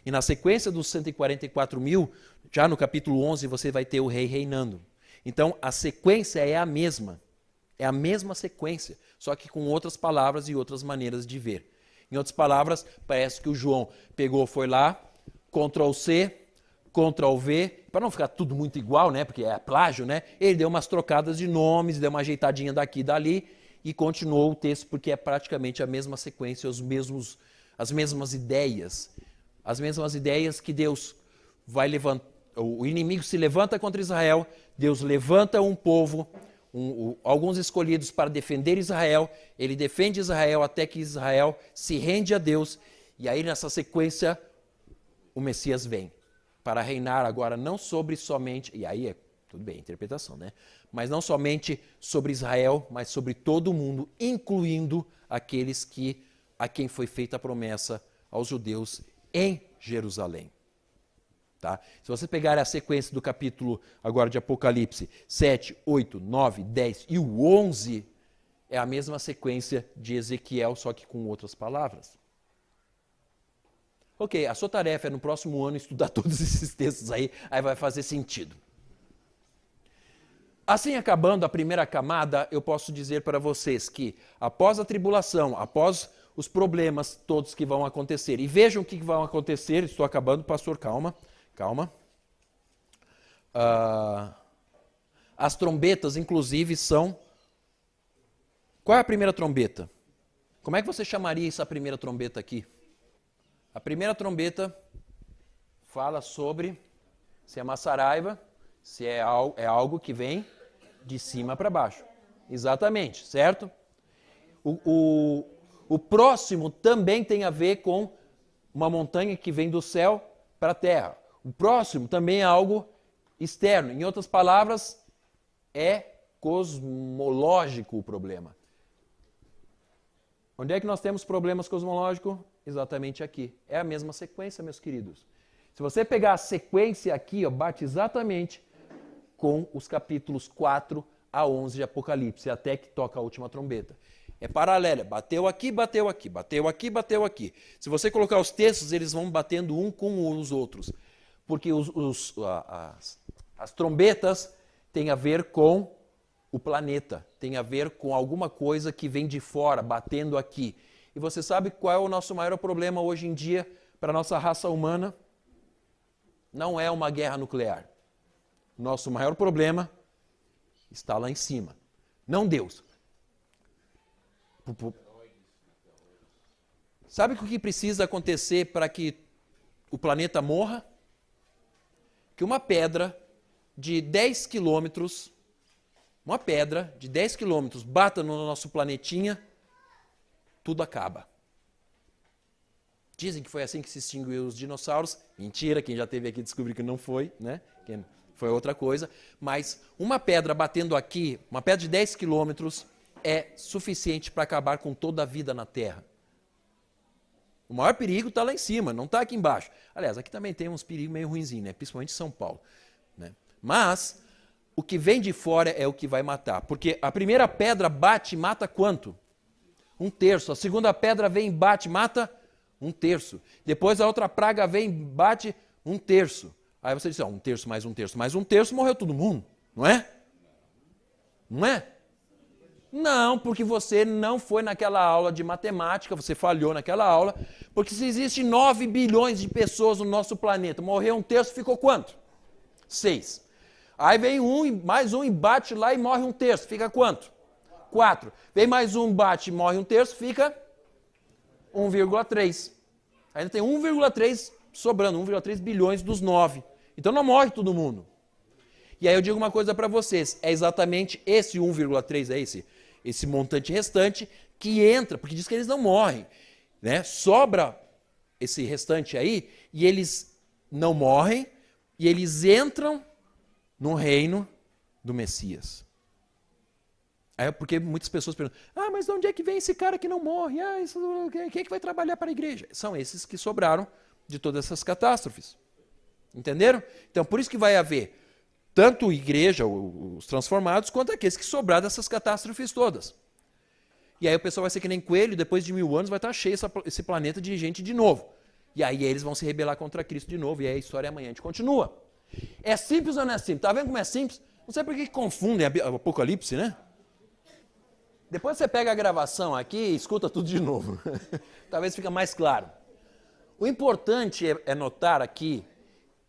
E na sequência dos 144 mil, já no capítulo 11, você vai ter o rei reinando. Então, a sequência é a mesma. É a mesma sequência, só que com outras palavras e outras maneiras de ver. Em outras palavras, parece que o João pegou, foi lá, Ctrl+C, Ctrl+V, para não ficar tudo muito igual, né, porque é plágio, né? Ele deu umas trocadas de nomes, deu uma ajeitadinha daqui e dali e continuou o texto, porque é praticamente a mesma sequência, as mesmas ideias. As mesmas ideias que Deus vai levantar. O inimigo se levanta contra Israel, Deus levanta um povo, alguns escolhidos para defender Israel, ele defende Israel até que Israel se rende a Deus, e aí nessa sequência o Messias vem para reinar agora não sobre somente, e aí tudo bem, interpretação, né? Mas não somente sobre Israel, mas sobre todo o mundo, incluindo aqueles a quem foi feita a promessa aos judeus em Jerusalém. Tá? Se você pegar a sequência do capítulo agora de Apocalipse 7, 8, 9, 10 e o 11, é a mesma sequência de Ezequiel, só que com outras palavras. Ok, a sua tarefa é no próximo ano estudar todos esses textos aí vai fazer sentido. Assim, acabando a primeira camada, eu posso dizer para vocês que após a tribulação, após os problemas todos que vão acontecer, e vejam o que vão acontecer, estou acabando, pastor, calma. As trombetas, inclusive, são... Qual é a primeira trombeta? Como é que você chamaria essa primeira trombeta aqui? A primeira trombeta fala sobre se é uma saraiva, se é algo que vem de cima para baixo. Exatamente, certo? O próximo também tem a ver com uma montanha que vem do céu para a terra. O próximo também é algo externo. Em outras palavras, é cosmológico o problema. Onde é que nós temos problemas cosmológicos? Exatamente aqui. É a mesma sequência, meus queridos. Se você pegar a sequência aqui, ó, bate exatamente com os capítulos 4 a 11 de Apocalipse, até que toca a última trombeta. É paralela, bateu aqui, bateu aqui, bateu aqui, bateu aqui. Se você colocar os textos, eles vão batendo um com os outros. Porque as trombetas têm a ver com o planeta, tem a ver com alguma coisa que vem de fora, batendo aqui. E você sabe qual é o nosso maior problema hoje em dia para a nossa raça humana? Não é uma guerra nuclear. Nosso maior problema está lá em cima, não Deus. Sabe o que precisa acontecer para que o planeta morra? Que uma pedra de 10 quilômetros, bata no nosso planetinha, tudo acaba. Dizem que foi assim que se extinguiu os dinossauros. Mentira, quem já esteve aqui descobriu que não foi, né? Foi outra coisa. Mas uma pedra batendo aqui, uma pedra de 10 quilômetros, é suficiente para acabar com toda a vida na Terra. O maior perigo está lá em cima, não está aqui embaixo. Aliás, aqui também tem uns perigos meio ruinzinhos, né? Principalmente em São Paulo. Né? Mas o que vem de fora é o que vai matar. Porque a primeira pedra bate e mata quanto? 1/3. A segunda pedra vem e bate e mata 1/3. Depois a outra praga vem e bate 1/3. Aí você diz, 1/3 mais 1/3 mais 1/3, morreu todo mundo, não é? Não é? Não, porque você não foi naquela aula de matemática, você falhou naquela aula, porque se existem 9 bilhões de pessoas no nosso planeta, morreu 1/3, ficou quanto? 6. Aí vem mais um e bate lá e morre 1/3, fica quanto? 4. Vem mais um, bate e morre 1/3, fica 1,3. Ainda tem 1,3 sobrando, 1,3 bilhões dos 9. Então não morre todo mundo. E aí eu digo uma coisa para vocês, é exatamente esse 1,3, esse montante restante que entra, porque diz que eles não morrem, né? Sobra esse restante aí e eles não morrem e eles entram no reino do Messias. Aí porque muitas pessoas perguntam, mas de onde é que vem esse cara que não morre? Quem é que vai trabalhar para a igreja? São esses que sobraram de todas essas catástrofes. Entenderam? Então por isso que vai haver tanto igreja, os transformados, quanto aqueles que sobraram dessas catástrofes todas. E aí o pessoal vai ser que nem coelho, depois de 1000 anos vai estar cheio esse planeta de gente de novo. E aí eles vão se rebelar contra Cristo de novo, e aí a história amanhã a gente continua. É simples ou não é simples? Tá vendo como é simples? Não sei por que confundem o Apocalipse, né? Depois você pega a gravação aqui e escuta tudo de novo. Talvez fique mais claro. O importante é notar aqui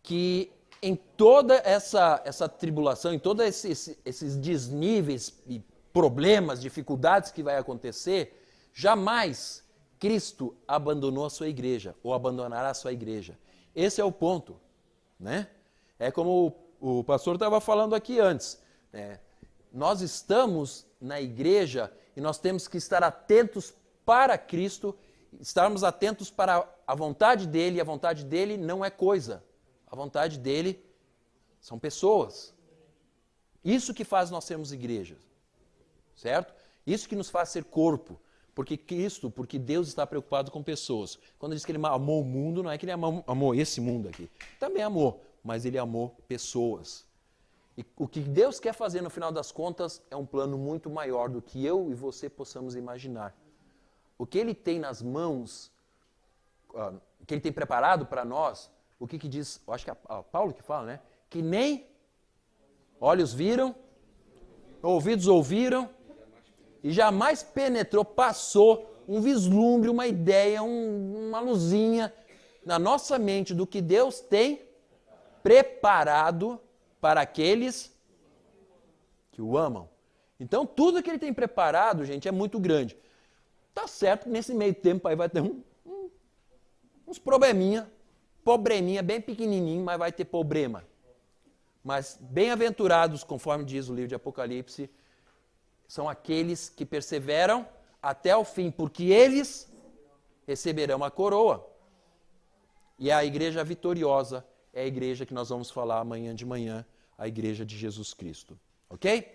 que em toda essa tribulação, em todos esses desníveis e problemas, dificuldades que vai acontecer, jamais Cristo abandonou a sua igreja ou abandonará a sua igreja. Esse é o ponto, né? É como o pastor estava falando aqui antes, né? Nós estamos na igreja e nós temos que estar atentos para Cristo, estarmos atentos para a vontade dele, e a vontade dele não é coisa. A vontade dele são pessoas. Isso que faz nós sermos igrejas, certo? Isso que nos faz ser corpo. Porque Deus está preocupado com pessoas. Quando diz que ele amou o mundo, não é que ele amou esse mundo aqui. Também amou, mas ele amou pessoas. E o que Deus quer fazer no final das contas é um plano muito maior do que eu e você possamos imaginar. O que ele tem nas mãos, o que ele tem preparado para nós, o que diz, eu acho que é Paulo que fala, né? Que nem olhos viram, ouvidos ouviram, e jamais penetrou, passou um vislumbre, uma ideia, uma luzinha na nossa mente do que Deus tem preparado para aqueles que o amam. Então, tudo que ele tem preparado, gente, é muito grande. Tá certo que nesse meio tempo aí vai ter uns probleminha bem pequenininho, mas vai ter problema. Mas bem-aventurados, conforme diz o livro de Apocalipse, são aqueles que perseveram até o fim, porque eles receberão a coroa. E a igreja vitoriosa é a igreja que nós vamos falar amanhã de manhã, a igreja de Jesus Cristo. Ok?